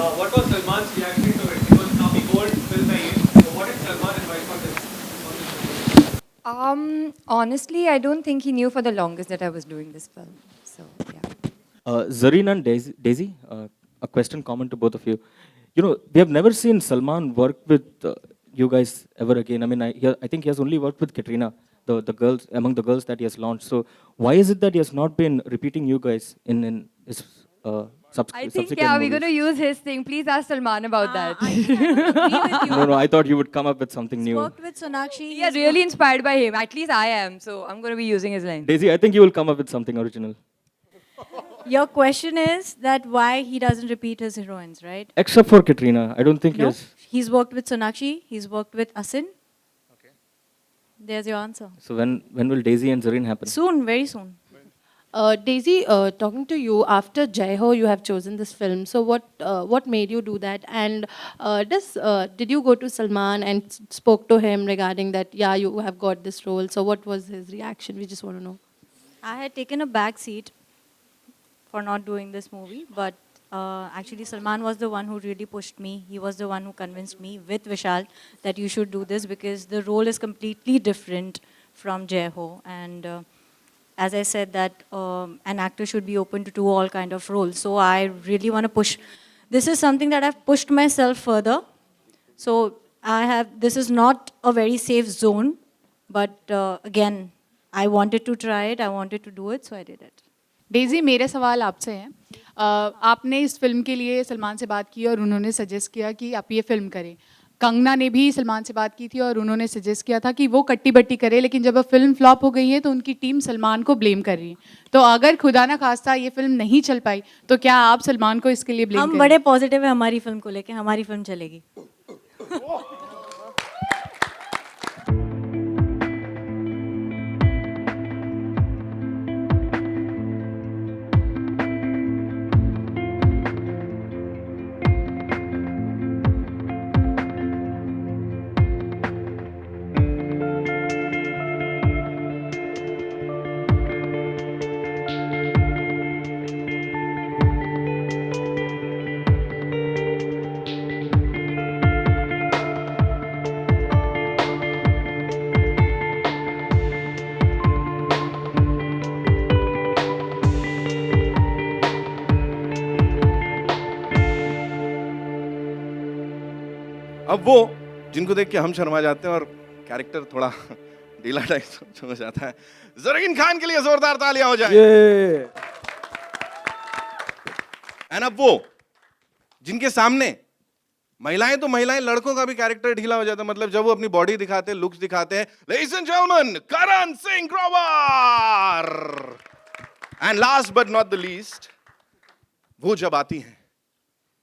What was Salman's reaction to it? Because now we gold film hai ye. So what did Salman advise on this? Honestly, I don't think he knew for the longest that I was doing this film. So, yeah. Zareen and Daisy, a question common to both of you. You know, we have never seen Salman work with you guys ever again. I mean, I think he has only worked with Katrina, the girls, among the girls that he has launched. So why is it that he has not been repeating you guys in his I think, subsequent yeah, we're movies? going to use his thing. Please ask Salman about that. I think I would agree with you. No, I thought you would come up with something He's new. worked with Sonakshi. We are really inspired by him. At least I am. So I'm going to be using his line. Daisy, I think you will come up with something original. Your question is that why he doesn't repeat his heroines, right? Except for Katrina. I don't think he No. has. He's worked with Sonakshi. He's worked with Asin. Okay. There's your answer. So when will Daisy and Zareen happen? Soon, very soon. Daisy, talking to you, after Jai Ho, you have chosen this film. So what made you do that? And did you go to Salman and spoke to him regarding that, yeah, you have got this role. So what was his reaction? We just want to know. I had taken a back seat for not doing this movie, but actually Salman was the one who really pushed me. He was the one who convinced me with Vishal that you should do this because the role is completely different from Jai Ho. And as I said that an actor should be open to do all kind of roles. So I really want to push. This is something that I've pushed myself further. So this is not a very safe zone, but again, I wanted to try it, I wanted to do it, so I did it. Daisy मेरे सवाल आपसे हैं आपने इस film के लिए सलमान से बात की और उन्होंने सजेस्ट किया कि आप ये फिल्म करें कंगना ने भी सलमान से बात की थी और उन्होंने सजेस्ट किया था कि वो कट्टी बट्टी करे लेकिन जब अब फिल्म फ्लॉप हो गई है तो उनकी टीम सलमान को ब्लेम कर रही है तो अगर खुदा ना खास्ता ये फिल्म नहीं चल पाई तो क्या आप सलमान को इसके लिए ब्लेम हम बड़े पॉजिटिव है हमारी फिल्म को लेके हमारी फिल्म चलेगी अब वो जिनको देख के हम शर्मा जाते हैं और कैरेक्टर थोड़ा ढीला टाइप हो जाता है ज़रीन खान के लिए जोरदार तालियां हो जाए एंड अब वो जिनके सामने महिलाएं तो महिलाएं लड़कों का भी कैरेक्टर ढीला हो जाता है मतलब जब वो अपनी बॉडी दिखाते हैं लुक्स दिखाते हैं ladies and gentleman Karan Singh Grover and last but not the least वो जब आती हैं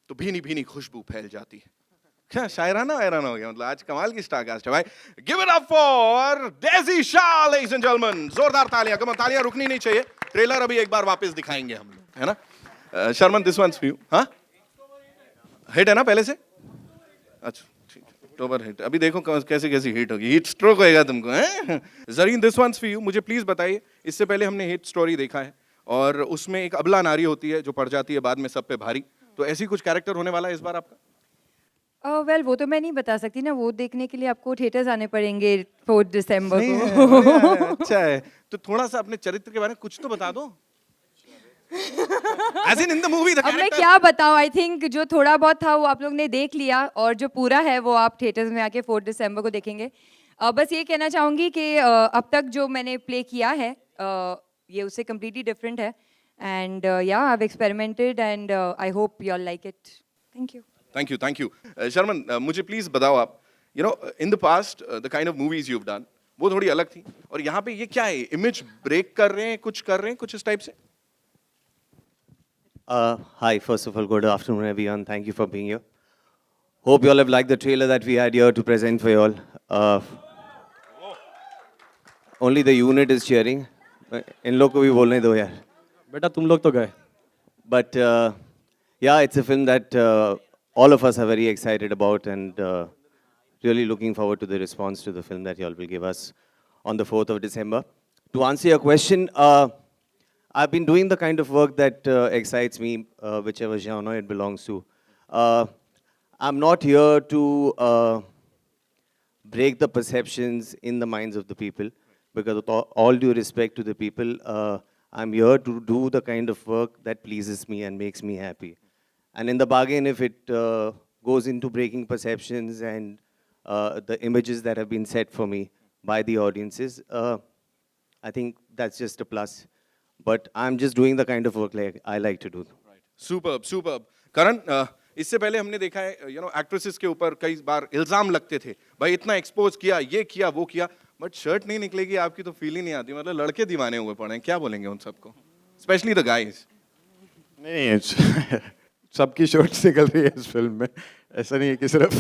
तो भीनी भीनी खुशबू फैल जाती है क्या शायराना वायराना हो गया मतलब आज कमाल की स्टारकास्ट है भाई give it up for Daisy Shah ladies and gentleman जोरदार तालियां कम तालियां रुकनी नहीं चाहिए ट्रेलर अभी एक बार वापस दिखाएंगे हम लोग है ना Sharman this one's for you हां हिट है ना पहले से अच्छा ठीक अक्टूबर हिट अभी देखो कैसे कैसी हिट होगी हिट स्ट्रोक होएगा तुमको हैं Zareen this one's for you मुझे प्लीज बताइए इससे पहले हमने हिट स्टोरी देखा है और उसमें एक अबला नारी होती है जो पड़ जाती है बाद में सब पे भारी तो ऐसी कुछ कैरेक्टर होने वाला है इस बार आपका वेल वो तो मैं नहीं बता सकती ना वो देखने के लिए आपको थिएटर्स आने पड़ेंगे 4 दिसंबर को अच्छा है तो थोड़ा सा अपने चरित्र के बारे में कुछ तो बता दो As in the movie, the अब मैं character. क्या बताऊं आई थिंक जो थोड़ा बहुत था वो आप लोग ने देख लिया और जो पूरा है वो आप थिएटर्स में आके 4 दिसंबर को देखेंगे बस ये कहना चाहूँगी कि अब तक जो मैंने प्ले किया है ये उससे कम्प्लीटली डिफरेंट है एंड या I have experimented and I hope you all like it thank you Thank you. Sharman, मुझे प्लीज बताओ आप, you know, in the past, the kind of movies you've done, वो थोड़ी अलग थी, और यहाँ पे ये क्या है, इमेज ब्रेक कर रहे हैं, कुछ इस टाइप से? Hi, first of all, good afternoon, everyone. Thank you for being here. Hope you all have liked the trailer that we had here to present for you all. Only the unit is cheering. इन लोग को भी बोलने दो यार. बेटा तुम लोग तो गए. But yeah, it's a film that all of us are very excited about and really looking forward to the response to the film that you all will give us on the 4th of December. To answer your question, I've been doing the kind of work that excites me, whichever genre it belongs to. I'm not here to break the perceptions in the minds of the people, because with all due respect to the people, I'm here to do the kind of work that pleases me and makes me happy. And in the bargain, if it goes into breaking perceptions and the images that have been set for me by the audiences, I think that's just a plus. But I'm just doing the kind of work like I like to do. Superb superb Karan इससे पहले हमने देखा है actresses के ऊपर कई बार इल्जाम लगते थे, भाई इतना एक्सपोज किया, ये किया वो किया, बट शर्ट नहीं निकलेगी आपकी तो फील ही नहीं आती, मतलब लड़के दीवाने हुए पड़े हैं, क्या बोलेंगे उन सबको, स्पेशली द गाइज? नहीं सबकी शर्ट्स निकल रही है इस फिल्म में, ऐसा नहीं है कि सिर्फ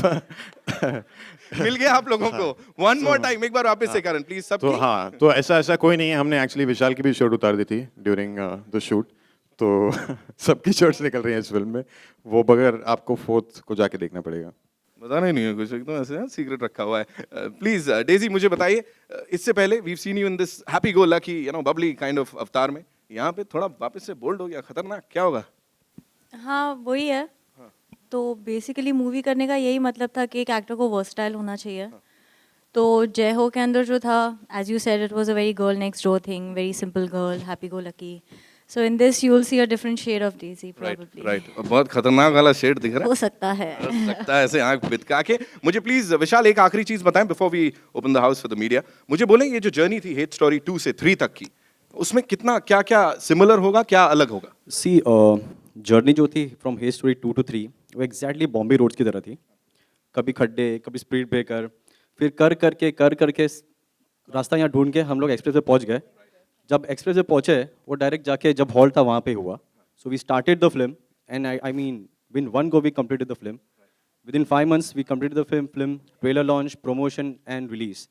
मिल गया आप लोगों को? वन मोर टाइम, एक बार वापस से करण प्लीज सब। तो हाँ, तो ऐसा कोई नहीं है, हमने एक्चुअली विशाल की भी शर्ट उतार दी थी ड्यूरिंग द शूट, तो सबकी शर्ट्स निकल रही हैं इस फिल्म में, वो बगैर आपको फोर्थ को जाके देखना पड़ेगा। बताना ही नहीं है कुछ, एकदम ऐसे सीक्रेट रखा हुआ है। प्लीज डेजी मुझे बताइए, इससे पहले we seen you in this happy go lucky bubbly kind of अवतार में, यहाँ पे थोड़ा वापस से बोल्ड हो गया, खतरनाक, क्या होगा? हाँ वही है। तो बेसिकली मूवी करने का यही मतलब था कि एक एक्टर को वर्सटाइल होना चाहिए। तो जय हो के अंदर जो था, as you said, it was a very girl next door thing, very simple girl, happy go lucky. So in this you will see a different shade of Daisy probably. Right, बहुत खतरनाक वाला शेड दिख रहा है, हो सकता है। ऐसे आंख बितका के। मुझे प्लीज विशाल एक आखिरी चीज बताएं before we open the house for the media, मुझे बोलें ये जो जर्नी थी हेट स्टोरी 2 से 3 तक की, उसमें कितना क्या क्या सिमिलर होगा, क्या अलग होगा? सी जर्नी जो थी फ्रॉम हेट स्टोरी 2 to 3 वो एग्जैक्टली बॉम्बे रोड्स की तरह थी, कभी खड्डे, कभी स्पीड ब्रेकर, फिर कर करके रास्ता यहाँ ढूंढ के हम लोग एक्सप्रेस पे पहुँच गए। जब एक्सप्रेस पे पहुँचे वो डायरेक्ट जाके जब हॉल था वहाँ पे हुआ। So we started the film and I mean win 1 go we completed the film. Within 5 months we completed the film, trailer launch, promotion and release.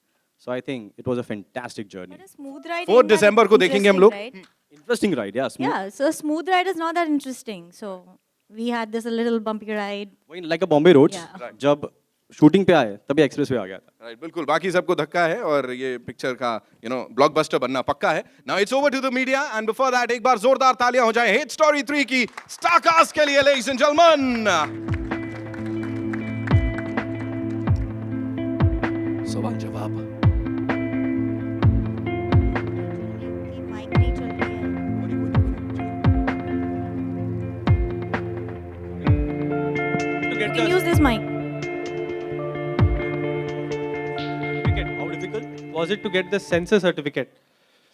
So I think it was a fantastic journey. Smooth ride 4 दिसंबर को देखेंगे हम लोग। Interesting ride, yeah. Smooth. Yeah, so smooth ride is not that interesting. So we had this a little bumpy ride. वही like a Bombay roads. Yeah. जब shooting पे आए तभी express पे आ गया था। राइट, बिल्कुल, बाकी सबको धक्का है और ये पिक्चर का ब्लॉकबस्टर बनना पक्का है। Now it's over to the media and before that एक बार जोरदार तालियां हो जाए हेट स्टोरी 3 की स्टार कास्ट के लिए, लेडीज एंड जेंटलमैन। सवाल जवाब माइक नहीं चल रही है। You can use this mic. How difficult was it to get the censor certificate?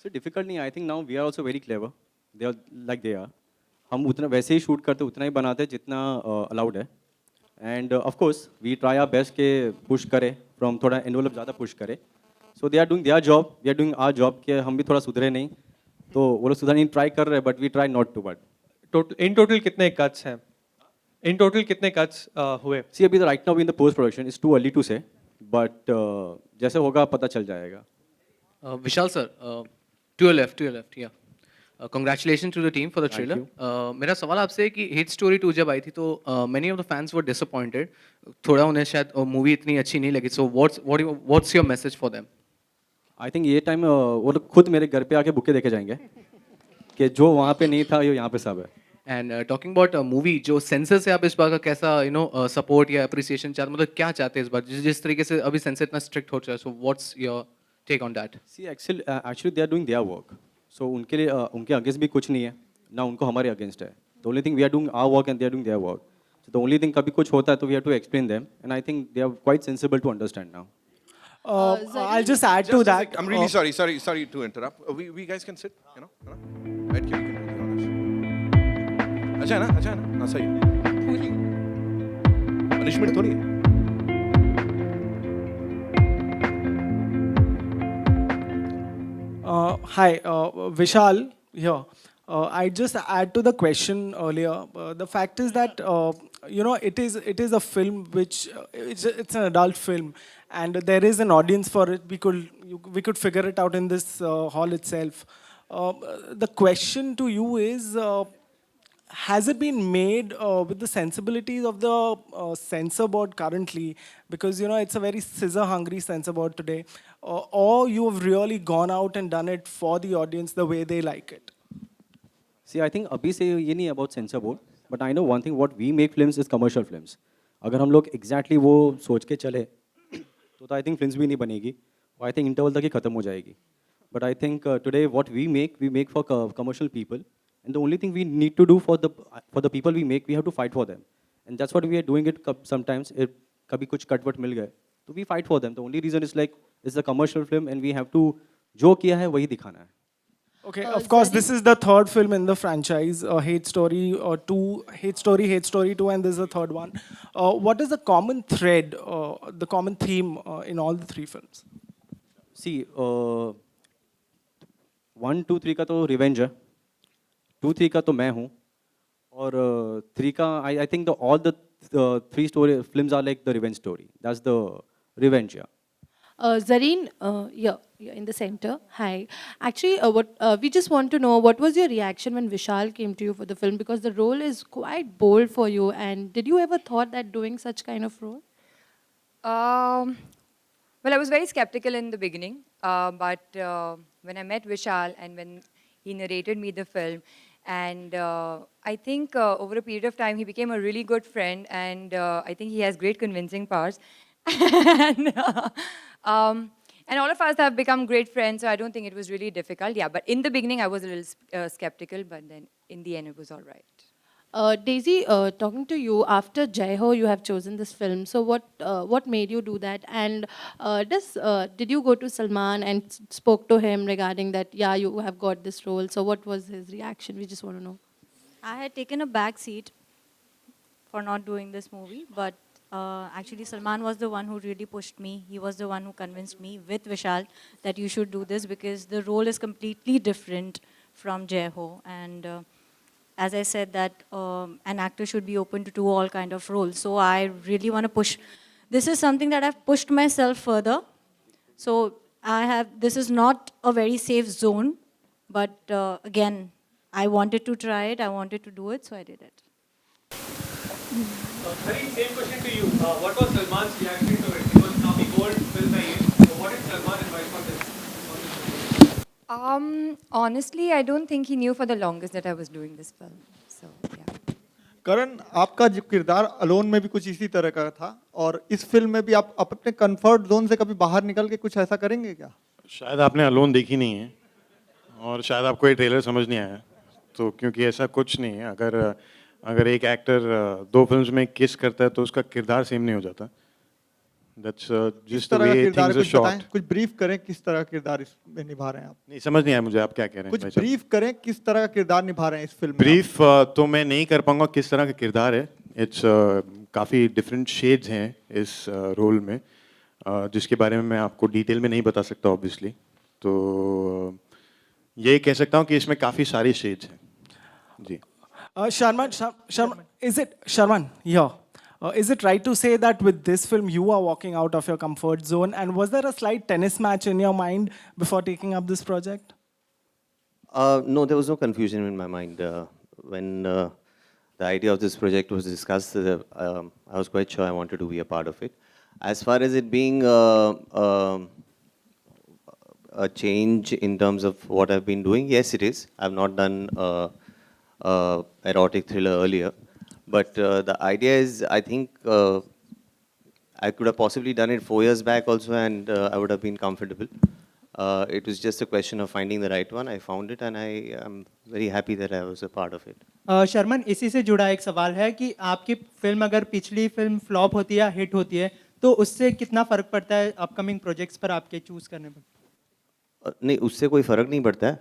So difficult नहीं, I think now we are also very clever. They are like they are. हम उतना वैसे ही शूट करते, उतना ही बनाते जितना अलाउड है। And of course we try our best के पुश करें, फ्रॉम थोड़ा एनवलप ज़्यादा पुश करें। So they are doing their job, we are doing our job, कि हम भी थोड़ा सुधरे नहीं, तो वो लोग सुधरने ट्राई कर रहे हैं, but we try not to. But in total कितने कट्स हैं? इन टोटल कितने कट्स हुए? सी अभी right now in the post production, it's too early to say, but जैसे होगा पता चल जाएगा। Vishal sir, to your left, yeah. Congratulations to the team for the trailer. मेरा सवाल आपसे है कि हिट स्टोरी 2 जब आई थी तो many of the fans were disappointed. थोड़ा उन्हें शायद मूवी इतनी अच्छी नहीं लगी. So what's your message for them? I think ये टाइम वो लोग खुद मेरे घर पे आके बुके देखे जाएंगे कि जो वहाँ पे नहीं था ये यहाँ पे सब है। And talking about मूवी, जो सेंसर से आप इस बार का कैसा सपोर्ट या अप्रिसिएशन चाहते, मतलब क्या चाहते हैं इस बार, जिस तरीके से अभी सेंसर इतना स्ट्रिक्ट हो चुका है, so what's your take on that? See actually they are doing their work, so उनके लिए उनके अगेंस्ट भी कुछ नहीं है ना, उनको हमारे अगेंस्ट है। The only thing we are doing our work and they are doing their work. So the only thing कभी कुछ होता है तो we have to explain them, and I think they are quite sensible to understand now. I'll just add to that. I'm really sorry to interrupt. We guys can sit, Right, we can do the honors. अच्छा है ना? हाँ, सही है। Punishment थोड़ी है। Hi, Vishal here. I'd just add to the question earlier. The fact is that it is a film which it's an adult film, and there is an audience for it. We could figure it out in this hall itself. The question to you is, has it been made with the sensibilities of the censor board currently? Because it's a very scissor-hungry censor board today, or you have really gone out and done it for the audience the way they like it. See I think अभी से ये नहीं about censor board, but I know one thing, what we make films is commercial films. अगर हम लोग exactly वो सोच के चले तो आई थिंक फिल्म्स भी नहीं बनेगी, आई थिंक इंटरवल तक ही खत्म हो जाएगी. But I think today what we make for commercial people, and the only thing we need to do for the people we make, we have to fight for them, and that's what we are doing it sometimes. If कभी कुछ कटवट मिल गए, तो we fight for them. The only reason is like it's a commercial film, and we have to जो किया है वही दिखाना है. Okay, of course, this is the third film in the franchise, Hate Story 2, Hate Story 2, and this is the third one. What is the common thread, the common theme in all the three films? See, 1, 2, 3 का तो revenge है, 2, 3 का तो मैं हूँ, और 3 का I think all the 3 story films are like the revenge story. That's the revenge, yeah. Zareen, you're in the center. Hi. Actually, we just want to know, what was your reaction when Vishal came to you for the film? Because the role is quite bold for you. And did you ever thought that doing such kind of role? Well, I was very skeptical in the beginning, but when I met Vishal and when he narrated me the film, and I think over a period of time he became a really good friend, and I think he has great convincing powers. and, and all of us have become great friends, so I don't think it was really difficult. Yeah, but in the beginning I was a little skeptical, but then in the end it was all right. Daisy, talking to you, after Jai Ho, you have chosen this film. So what made you do that? And did you go to Salman and spoke to him regarding that, yeah, you have got this role? So what was his reaction? We just want to know. I had taken a back seat for not doing this movie, but actually Salman was the one who really pushed me. He was the one who convinced me with Vishal that you should do this because the role is completely different from Jai Ho. And as I said that an actor should be open to do all kind of roles. So I really want to push. This is something that I've pushed myself further. So this is not a very safe zone, but again, I wanted to try it, I wanted to do it, so I did it. Hari, same question to you. What was Salman's reaction to it? It was Nami Gold, film hai ye. So what did Salman advise on this? Honestly, I don't think he knew for the longest that I was doing this film. So, yeah. करण, आपका जो किरदार alone में भी कुछ इसी तरह का था, और इस फिल्म में भी आप अपने कंफर्ट जोन से कभी बाहर निकल के कुछ ऐसा करेंगे क्या? शायद आपने अलोन देखी नहीं है, और शायद आपको ये ट्रेलर समझ नहीं आया, तो क्योंकि ऐसा कुछ नहीं है. अगर एक एक्टर 2 फिल्म्स में किस करता है तो उसका किरदार सेम नहीं हो जाता. That's just the way things are shot. कुछ ब्रीफ करें किस तरह का किरदार इसमें निभा रहे हैं आप? नहीं समझ नहीं आया मुझे आप क्या कह रहे हैं. कुछ ब्रीफ करें किस तरह का किरदार निभा रहे हैं इस फिल्म में? ब्रीफ तो मैं नहीं कर पाऊंगा किस तरह का किरदार है. इट्स काफ़ी डिफरेंट शेड्स हैं इस रोल में, जिसके बारे में मैं आपको डिटेल में नहीं बता सकता ऑब्वियसली. तो ये कह सकता हूँ कि इसमें काफ़ी सारी शेड्स हैं. जी. Sharman, yeah. Is it right to say that with this film you are walking out of your comfort zone? And was there a slight tennis match in your mind before taking up this project? No, there was no confusion in my mind. When the idea of this project was discussed, I was quite sure I wanted to be a part of it. As far as it being a change in terms of what I've been doing, yes, it is. I've not done erotic thriller earlier. But the idea is, I think I could have possibly done it 4 years back also, and I would have been comfortable. It was just a question of finding the right one. I found it, and I am very happy that I was a part of it. Sharman, इसी से जुड़ा एक सवाल है कि आपकी film अगर पिछली फिल्म फ्लॉप होती है या हिट होती है, तो उससे कितना फ़र्क पड़ता है अपकमिंग प्रोजेक्ट्स पर आपके चूज़ करने पर? नहीं, उससे कोई फ़र्क नहीं पड़ता है.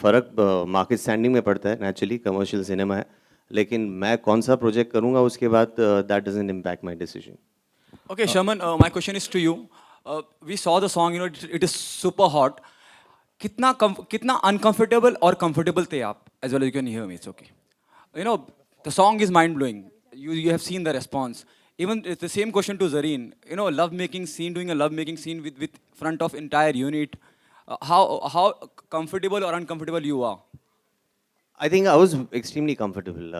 फ़र्क मार्केट स्टैंडिंग में पड़ता है. नेचुरली कमर्शियल सिनेमा है, लेकिन मैं कौन सा प्रोजेक्ट करूंगा उसके बाद that doesn't impact my decision. Okay, Sharman, my question is to you. We saw the song, it is super hot. कितना uncomfortable और comfortable थे आप? As well as you can hear me, it's okay. The song is mind blowing. You have seen the response. Even it's the same question to Zareen. Love making scene, doing a love making scene with front of entire unit. How comfortable or uncomfortable you are? I think I was extremely comfortable.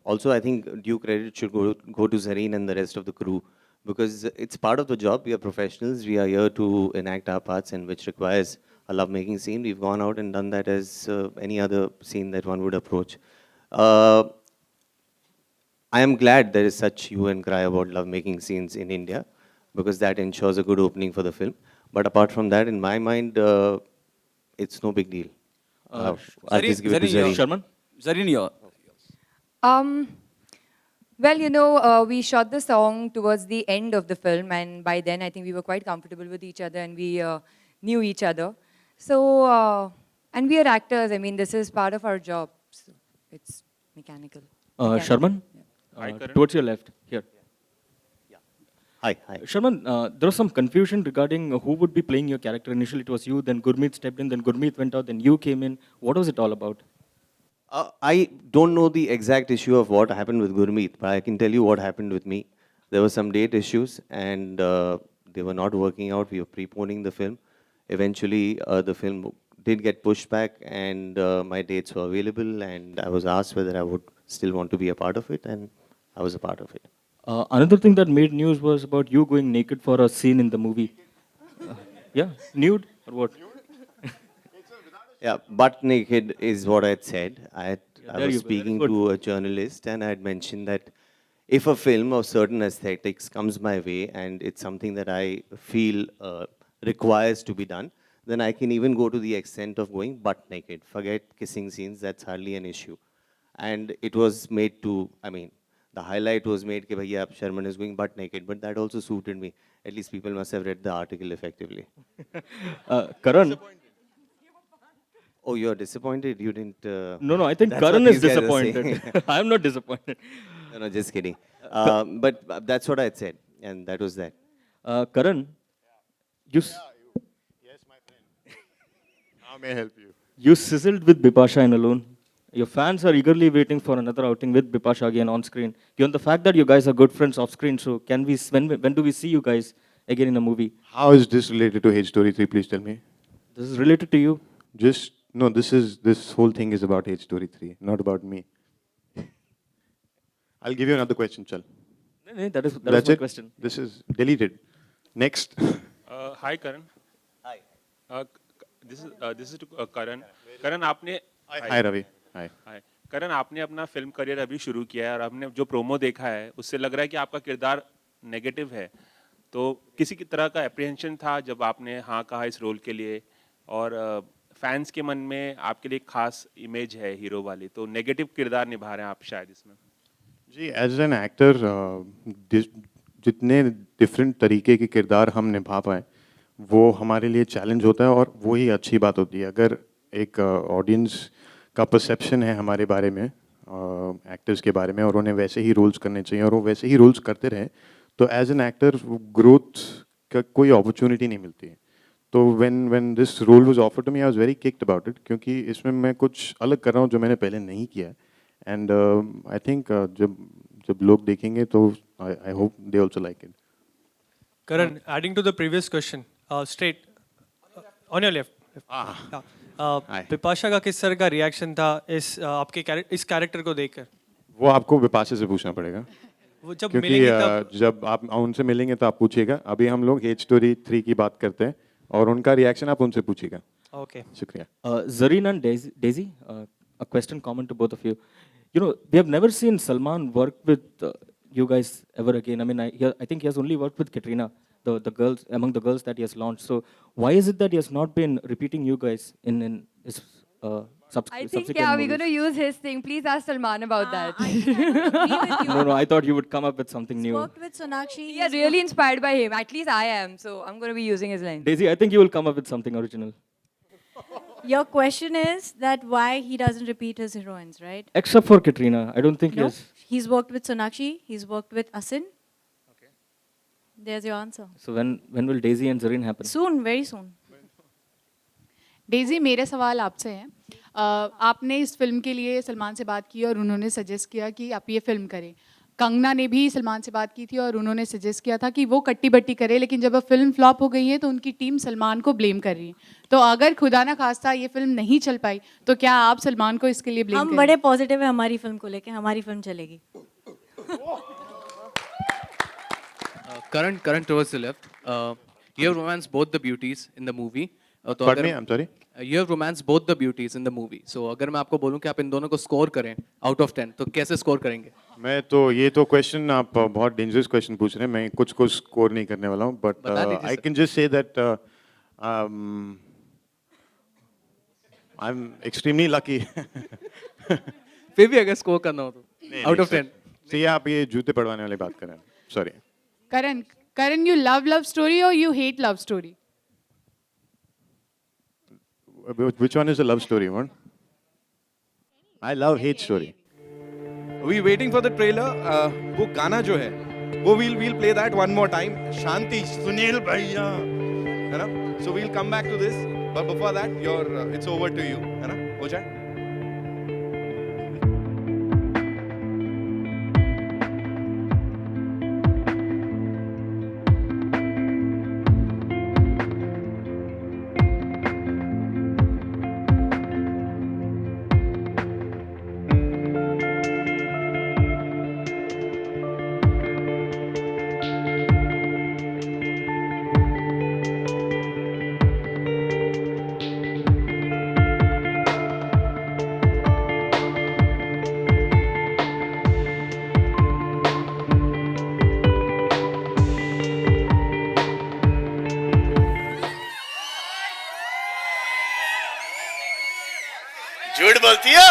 Also, I think due credit should go to Zareen and the rest of the crew, because it's part of the job. We are professionals. We are here to enact our parts, and which requires a love-making scene. We've gone out and done that as any other scene that one would approach. I am glad there is such hue and cry about love-making scenes in India, because that ensures a good opening for the film. But apart from that, in my mind, it's no big deal. I'll just give it to Zareen. Sharman? Zareen, your. Um, well, you know, we shot the song towards the end of the film, and by then I think we were quite comfortable with each other and we knew each other. So, and we are actors. I mean, this is part of our job. So it's mechanical. Sharman? Towards your left, here. Hi. Sharman, there was some confusion regarding who would be playing your character. Initially it was you, then Gurmeet stepped in, then Gurmeet went out, then you came in. What was it all about? I don't know the exact issue of what happened with Gurmeet, but I can tell you what happened with me. There were some date issues and they were not working out. We were preponing the film. Eventually, the film did get pushed back and my dates were available and I was asked whether I would still want to be a part of it, and I was a part of it. Another thing that made news was about you going naked for a scene in the movie. Yeah, nude or what? Yeah, butt naked is what I had said. I there was you go, speaking that's good. to a journalist and I had mentioned that if a film of certain aesthetics comes my way and it's something that I feel requires to be done, then I can even go to the extent of going butt naked. Forget kissing scenes, that's hardly an issue. And it was made to, I mean, the highlight was made that bhaiya, Sharman is going butt naked, but that also suited me. At least people must have read the article effectively. Karan? Oh, you're disappointed? You didn't... No, I think that's Karan what is these guys are saying. disappointed. I'm not disappointed. No, just kidding. But that's what I had said, and that was that. Karan, you... Yes, my friend. How may I help you? You sizzled with Bipasha in Alone. Your fans are eagerly waiting for another outing with Bipasha again on screen. Given the fact that you guys are good friends off screen, so can we, when do we see you guys again in a movie? How is this related to H Story 3? Please tell me. This is related to you. No, this whole thing is about H Story 3, not about me. I'll give you another question, Chal. No, that is That's my it. question. This is deleted. Next. Hi, Karan. Hi. This is to Karan. Karan, आपने Hi, Ravi. Hi. Hi. करण, आपने अपना film career अभी शुरू किया है और आपने जो प्रोमो देखा है उससे लग रहा है कि आपका किरदार नेगेटिव है, तो किसी की तरह का एप्रीहेंशन था जब आपने हाँ कहा इस रोल के लिए, और फैंस के मन में आपके लिए खास इमेज है हीरो वाली, तो नेगेटिव किरदार निभा रहे हैं आप शायद इसमें? जी, एज एन एक्टर जितने डिफरेंट तरीके के किरदार हम निभा पाए वो हमारे लिए चैलेंज होता है और वो ही अच्छी बात होती है. अगर एक ऑडियंस का परसेप्शन है हमारे बारे में, एक्टर्स के बारे में, और उन्हें वैसे ही रोल्स करने चाहिए और वो वैसे ही रोल्स करते रहे, तो एज एन एक्टर ग्रोथ का कोई अपॉर्चुनिटी नहीं मिलती है. तो when this role was offered to me, I was very kicked about it, क्योंकि इसमें मैं कुछ अलग कर रहा हूँ जो मैंने पहले नहीं किया. एंड आई थिंक जब लोग देखेंगे तो I hope they also like it. Karan, adding to the previous question, straight on your left. Bipasha का किस तरह का रिएक्शन था इस कैरेक्टर को देखकर? वो आपको बिपाशा से पूछना पड़ेगा, वो जब क्योंकि मिलेंगे जब आप उनसे मिलेंगे तो आप पूछिएगा. अभी हम लोग H Story 3 की बात करते हैं और उनका रिएक्शन आप उनसे पूछिएगा. Okay. शुक्रिया. Zareen and Daisy, a question common to both of you. You know, we have never seen Salman work with you guys ever again. I mean, I think he has only worked with Katrina, the girls, among the girls that he has launched. So why is it that he has not been repeating you guys in his subsequent I think, yeah, we're movies? going to use his thing. Please ask Salman about that. No, I thought you would come up with something new. Worked with Sonakshi. We are really inspired by him. At least I am. So I'm going to be using his line. Daisy, I think you will come up with something original. Your question is that why he doesn't repeat his heroines, right? Except for Katrina, I don't think he No, has. he's worked with Sonakshi. He's worked with Asin. Okay. There's your answer. So when will Daisy and Zareen happen? Soon, very soon. Daisy, मेरे सवाल आपसे हैं. आपने इस film के लिए सलमान से बात की और उन्होंने सजेस्ट किया कि आप ये फिल्म करें. कंगना ने भी सलमान से बात की थी और उन्होंने सजेस्ट किया था कि वो कट्टी बट्टी करे, लेकिन जब अब फिल्म फ्लॉप हो गई है तो उनकी टीम सलमान को ब्लेम कर रही है. तो अगर खुदा ना खास्ता ये फिल्म नहीं चल पाई तो क्या आप सलमान को इसके लिए ब्लेम हम करें? बड़े पॉजिटिव है हमारी फिल्म को लेके, हमारी फिल्म चलेगी. Karan towards the left. You have romanced both the beauties in the movie. Pardon me, I'm sorry? You have romanced both the beauties in the movie. So अगर मैं आपको बोलूं कि आप इन दोनों को स्कोर करें out of 10, तो कैसे स्कोर करेंगे? मैं तो ये तो क्वेश्चन आप बहुत डेंजरस क्वेश्चन पूछ रहे हैं. मैं कुछ को स्कोर नहीं करने वाला हूँ, but I can just say that I am extremely lucky. फिर भी अगर स्कोर करना हो तो आउट ऑफ 10. सही आप ये जूते पड़वाने वाली बात कर रहे हैं. Sorry. Karan, you love love story or you hate love story? Which one is a love story one? I love hate story. We waiting for the trailer. वो गाना जो है वो we'll play that one more time. शांति सुनील भैया, है ना? So we'll come back to this. But before that, it's over to you, है ना? हो जाए. झूठ बोलती हो?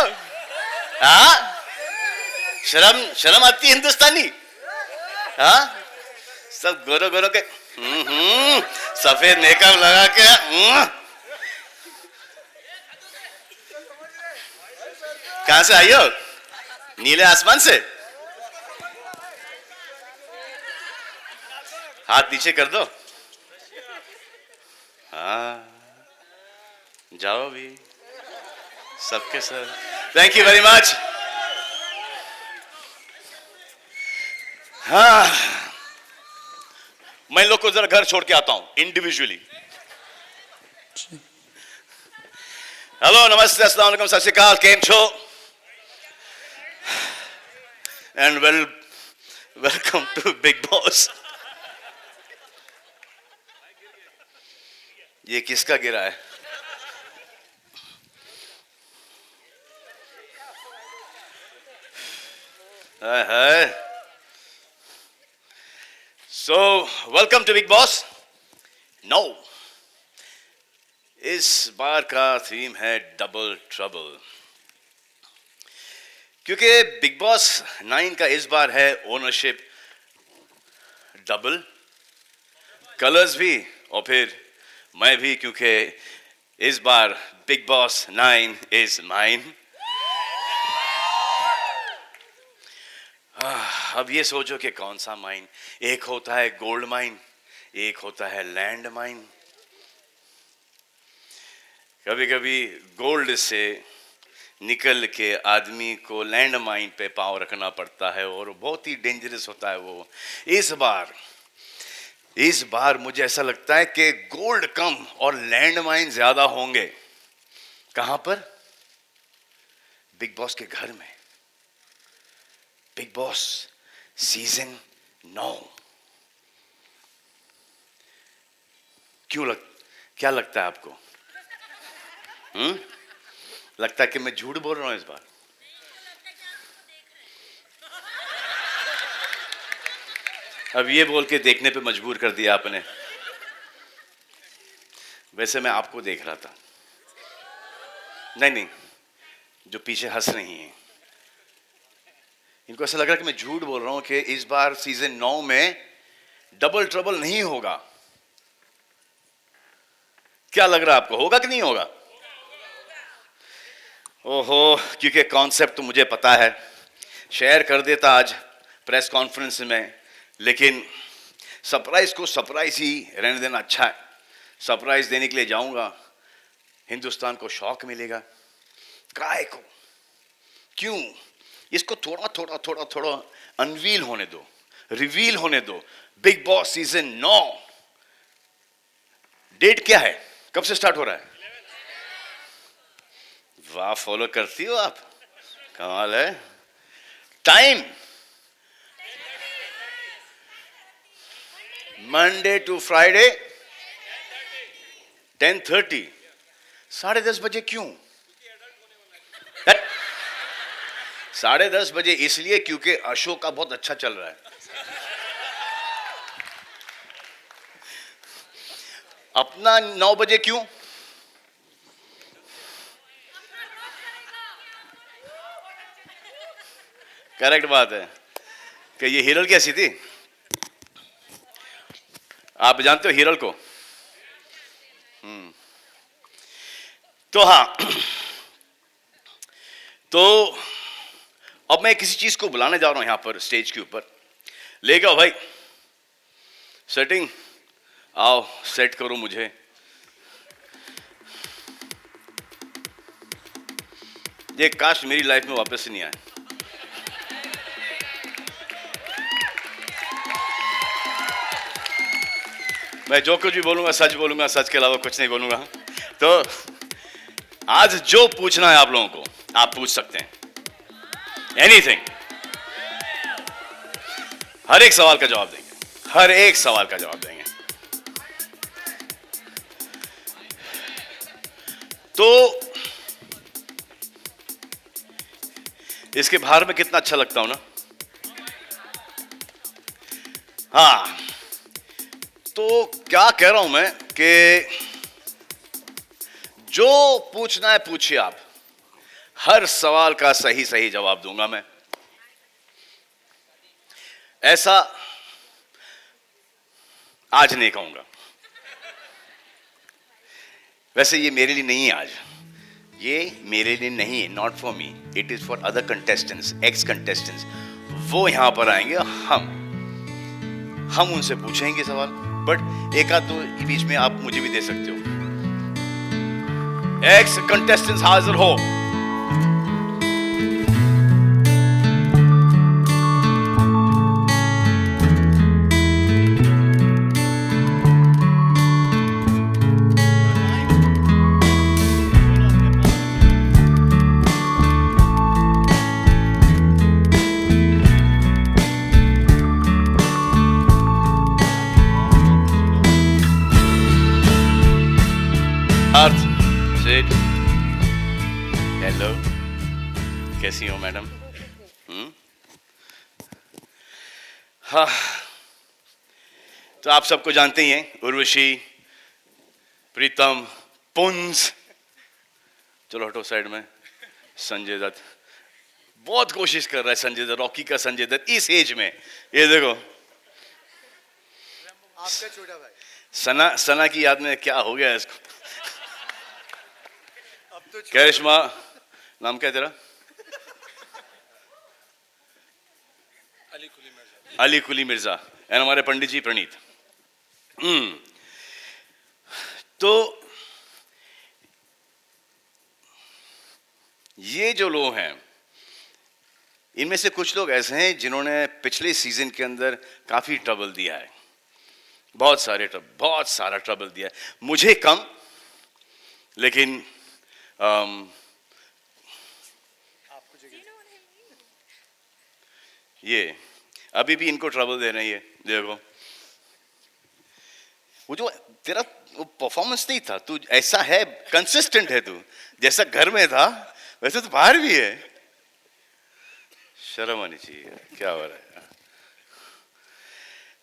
हाँ, शर्म आती है हिंदुस्तानी? हाँ, सब गोरो गोरो के सफेद मेकअप लगा के कहां से आई हो? नीले आसमान से? हाथ नीचे कर दो. हाँ, जाओ भी सबके sir. Thank you very much. हाँ, मैं लोग को जरा घर छोड़ के आता हूं इंडिविजुअली. हेलो, नमस्ते, अस्सलाम वालेकुम, सत श्री अकाल, केम छो, and welcome to Bigg Boss. ये किसका गिरा है? So, welcome to Big Boss. No, इस बार का थीम है डबल ट्रबल, क्योंकि बिग बॉस 9 का इस बार है ओनरशिप डबल, कलर्स भी और फिर मैं भी, क्योंकि इस बार बिग बॉस 9 इज माइन. अब ये सोचो कि कौन सा माइन. एक होता है गोल्ड माइन, एक होता है लैंड माइन. कभी कभी गोल्ड से निकल के आदमी को लैंड माइन पे पाँव रखना पड़ता है और बहुत ही डेंजरस होता है वो. इस बार मुझे ऐसा लगता है कि गोल्ड कम और लैंड माइन ज्यादा होंगे. कहां पर? बिग बॉस के घर में. Big boss season 9. क्या लगता है आपको? लगता है कि मैं झूठ बोल रहा हूं इस बार? अब ये बोल के देखने पे मजबूर कर दिया आपने. वैसे मैं आपको देख रहा था. नहीं, जो पीछे हंस रही हैं, इनको ऐसा लग रहा है कि मैं झूठ बोल रहा हूं कि इस बार सीजन 9 में डबल ट्रबल नहीं होगा. क्या लग रहा है आपको, होगा कि नहीं होगा? ओहो, क्योंकि कॉन्सेप्ट तो मुझे पता है, शेयर कर देता आज प्रेस कॉन्फ्रेंस में, लेकिन सरप्राइज को सरप्राइज ही रहने देना अच्छा है. सरप्राइज देने के लिए जाऊंगा, हिंदुस्तान को शॉक मिलेगा. काय को, क्यों? इसको थोड़ा अनवील होने दो, रिवील होने दो. बिग बॉस सीजन 9 डेट क्या है, कब से स्टार्ट हो रहा है? वाह, फॉलो करती हो आप, कमाल है. Time Monday to Friday 10:30. 10:30 बजे क्यों? 10:30 बजे इसलिए क्योंकि अशोक का बहुत अच्छा चल रहा है। अपना 9 बजे क्यों? करेक्ट बात है कि ये हिरल कैसी थी? आप जानते हो हिरल को? तो हाँ, तो अब मैं किसी चीज को बुलाने जा रहा हूं यहां पर स्टेज के ऊपर। लेके आओ भाई, सेटिंग आओ, सेट करो मुझे। ये काश मेरी लाइफ में वापस से नहीं आए। मैं जो कुछ भी बोलूंगा सच के अलावा कुछ नहीं बोलूंगा। तो आज जो पूछना है आप लोगों को, आप पूछ सकते हैं, एनीथिंग। हर एक सवाल का जवाब देंगे, हर एक सवाल का जवाब देंगे। तो इसके बाहर में कितना अच्छा लगता हूं ना। हाँ, तो क्या कह रहा हूं मैं कि जो पूछना है पूछिए आप, हर सवाल का सही सही जवाब दूंगा मैं। ऐसा आज नहीं कहूंगा। वैसे ये मेरे लिए नहीं है आज, ये मेरे लिए नहीं है, not for me, it is for other contestants, x contestants. वो यहां पर आएंगे, हम उनसे पूछेंगे सवाल, बट एक आध दो बीच में आप मुझे भी दे सकते हो। एक्स कंटेस्टेंट्स हाजिर हो। हेलो, कैसी हो मैडम? हाँ, तो आप सबको जानते ही हैं, उर्वशी, प्रीतम, पुंज, चलो हटो साइड में, संजय दत्त। बहुत कोशिश कर रहा है संजय दत्त, रॉकी का संजय दत्त इस एज में। ये देखो आपका छोटा भाई सना की याद में क्या हो गया इसको। करिश्मा, नाम क्या है तेरा? अली कुली मिर्जा। एंड हमारे पंडित जी प्रणीत। तो ये जो लोग हैं, इनमें से कुछ लोग ऐसे हैं जिन्होंने पिछले सीजन के अंदर काफी ट्रबल दिया है, बहुत सारा ट्रबल दिया है। मुझे कम, लेकिन ये अभी भी इनको ट्रबल दे रहे हैं। ये देखो, वो जो तेरा वो परफॉर्मेंस नहीं था, तू ऐसा है, कंसिस्टेंट है तू, जैसा घर में था वैसे तो बाहर भी है। शर्म आनी चाहिए, क्या हो रहा है।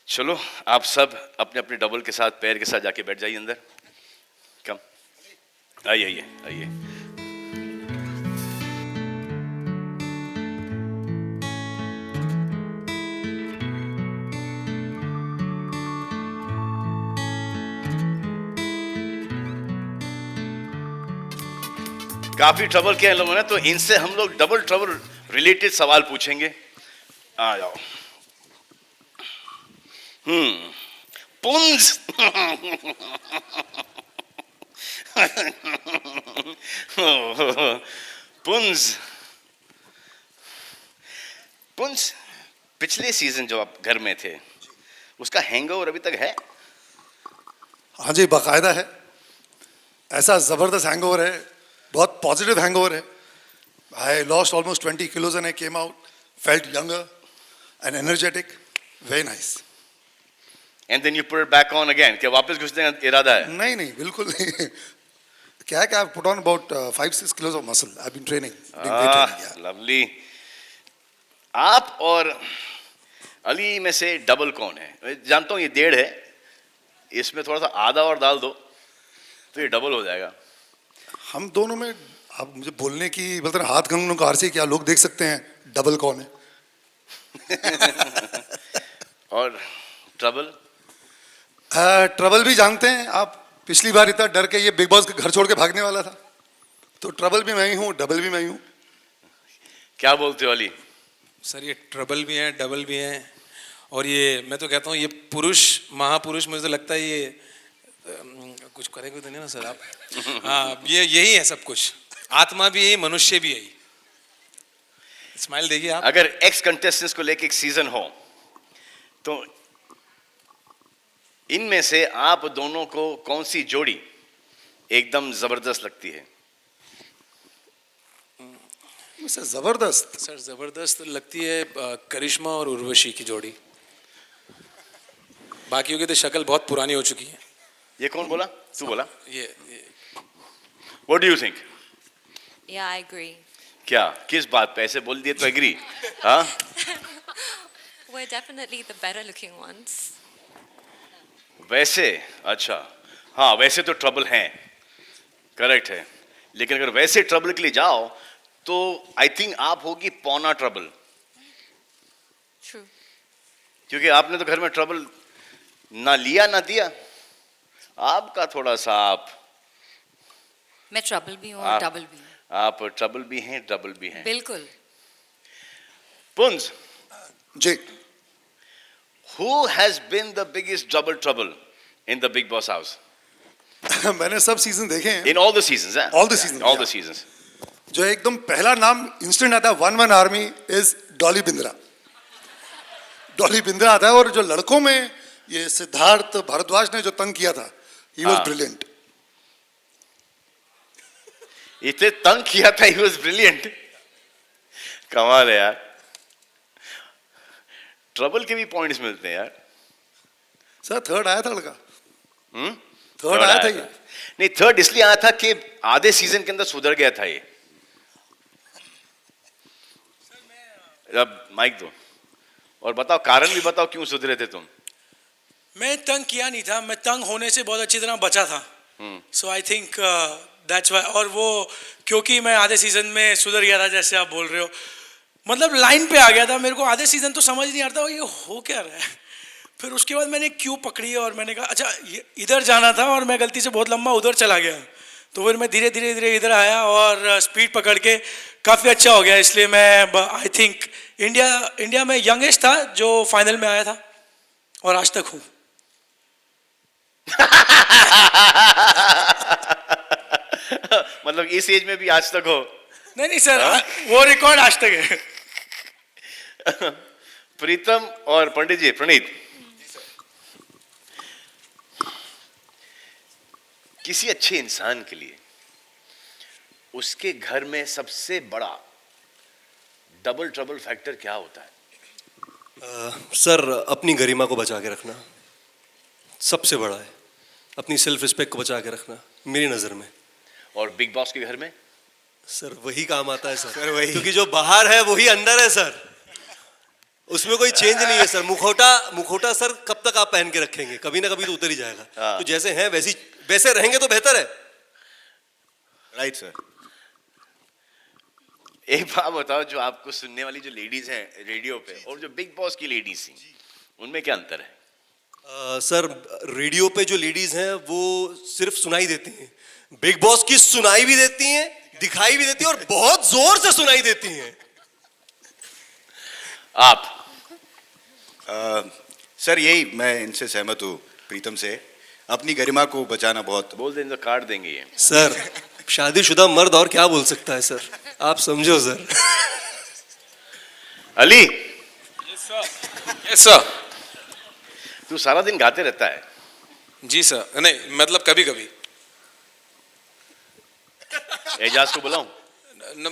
चलो आप सब अपने अपने डबल के साथ, पैर के साथ जाके बैठ जाइए अंदर। कम, आइए आइए आइए। काफी ट्रबल किया इन लोगों ने, तो इनसे हम लोग डबल ट्रबल रिलेटेड सवाल पूछेंगे। आ जाओ। पुंज। पुंज, पिछले सीजन जो आप घर में थे, उसका हैंगओवर अभी तक है? हाँ जी, बाकायदा है। ऐसा जबरदस्त हैंगओवर है, बहुत पॉजिटिव हैंगओवर है। I lost almost 20 kilos and I came out, felt younger and energetic, very nice. And then you put it back on again. क्या वापस घुसने का इरादा है? नहीं नहीं, बिल्कुल नहीं। क्या है कि I've put on about 5-6 kilos of muscle. I've been training. Lovely. आप और अली में से डबल कौन है? मैं जानता हूँ ये 1.5 है, इसमें थोड़ा सा आधा और डाल दो तो ये डबल हो जाएगा। हम दोनों में आप मुझे बोलने की बोलते हैं हाथ कंगनों का आरसी, क्या लोग देख सकते हैं डबल कौन है? और ट्रबल? ट्रबल भी जानते हैं आप, पिछली बार इतना डर के ये बिग बॉस के घर छोड़ के भागने वाला था, तो ट्रबल भी मैं ही हूँ, डबल भी मैं ही हूँ। क्या बोलते हो अली? सर ये ट्रबल भी हैं, डबल भी हैं, और ये मैं तो कहता हूँ ये पुरुष महापुरुष, मुझे तो लगता है ये कुछ करेंगे तो नहीं ना सर आप? हाँ, ये यही है सब कुछ, आत्मा भी यही, मनुष्य भी यही। स्माइल देखिए आप। अगर एक्स कंटेस्टेंट्स को लेके एक सीजन हो तो इनमें से आप दोनों को कौन सी जोड़ी एकदम जबरदस्त लगती है? सर जबरदस्त, सर जबरदस्त लगती है करिश्मा और उर्वशी की जोड़ी। बाकियों की तो शक्ल बहुत पुरानी हो चुकी है। ये कौन बोला? तू बोला? ये What do you think? Yeah, I agree. क्या किस बात पे ऐसे बोल दिए तो एग्री? हाँ, We're definitely the better looking ones. वैसे अच्छा, हाँ वैसे तो ट्रबल हैं, करेक्ट है, लेकिन अगर वैसे ट्रबल के लिए जाओ तो आई थिंक आप होगी पौना ट्रबल। True. क्योंकि आपने तो घर में ट्रबल ना लिया ना दिया, आपका थोड़ा सा मैं ट्रबल भी हूँ और डबल भी हूँ। आप ट्रबल भी हैं, डबल भी हैं। बिल्कुल। पुंज जी, who has been the biggest double trouble in the Big Boss house? मैंने सब सीजन देखे हैं। In all the seasons, huh? All the seasons, All yeah. the seasons. जो एकदम पहला नाम इंस्टेंट आता है 1-1 आर्मी इज डॉली बिंद्रा। डॉली बिंद्रा आता है, और जो लड़कों में ये सिद्धार्थ भारद्वाज ने जो तंग किया था, ही वाज ब्रिलियंट। इतने तंग किया था, he was brilliant. कमाल है यार, ट्रबल के भी पॉइंट्स मिलते हैं यार। सर थर्ड आया था लड़का। थर्ड आया था ये। नहीं, थर्ड इसलिए आया था कि आधे सीजन के अंदर सुधर गया था ये। अब माइक दो और बताओ, कारण भी बताओ क्यों सुधरे थे तुम? मैं तंग किया नहीं था, मैं तंग होने से बहुत अच्छी तरह बचा था। सो आई थिंक दैट्स व्हाई। और वो क्योंकि मैं आधे सीजन में सुधर गया था, जैसे आप बोल रहे हो, मतलब लाइन पे आ गया था। मेरे को आधे सीजन तो समझ नहीं आता ये हो क्या रहा है। फिर उसके बाद मैंने क्यों पकड़ी और मैंने कहा अच्छा इधर जाना था, और मैं गलती से बहुत लंबा उधर चला गया। तो फिर मैं धीरे धीरे इधर आया और स्पीड पकड़ के काफ़ी अच्छा हो गया। इसलिए मैं आई थिंक इंडिया में यंगेस्ट था जो फाइनल में आया था, और आज तक हूँ। मतलब इस एज में भी आज तक हो? नहीं सर, वो रिकॉर्ड आज तक है। प्रीतम और पंडित जी, प्रणीत, किसी अच्छे इंसान के लिए उसके घर में सबसे बड़ा डबल ट्रबल फैक्टर क्या होता है? सर अपनी गरिमा को बचा के रखना सबसे बड़ा है, अपनी सेल्फ रिस्पेक्ट को बचा के रखना मेरी नज़र में। और बिग बॉस के घर में? सर वही काम आता है सर, वही, क्योंकि जो बाहर है वही अंदर है सर, उसमें कोई चेंज नहीं है सर। मुखौटा सर कब तक आप पहन के रखेंगे, कभी ना कभी तो उतर ही जाएगा। तो जैसे हैं वैसे रहेंगे तो बेहतर है। Right sir. एक बात बताओ, जो आपको सुनने वाली जो लेडीज हैं रेडियो पे और जो बिग बॉस की लेडीज थी, उनमें क्या अंतर है? सर रेडियो पे जो लेडीज हैं वो सिर्फ सुनाई देती हैं, बिग बॉस की सुनाई भी देती हैं, दिखाई भी देती हैं, और बहुत जोर से सुनाई देती हैं। आप? सर यही, मैं इनसे सहमत हूँ, प्रीतम से। अपनी गरिमा को बचाना बहुत। बोल दें तो काट देंगे ये। सर शादीशुदा मर्द और क्या बोल सकता है सर, आप समझो सर। अली? Yes sir. तू सारा दिन गाते रहता है? जी सर, नहीं मतलब कभी कभी। एजाज को बुलाऊं?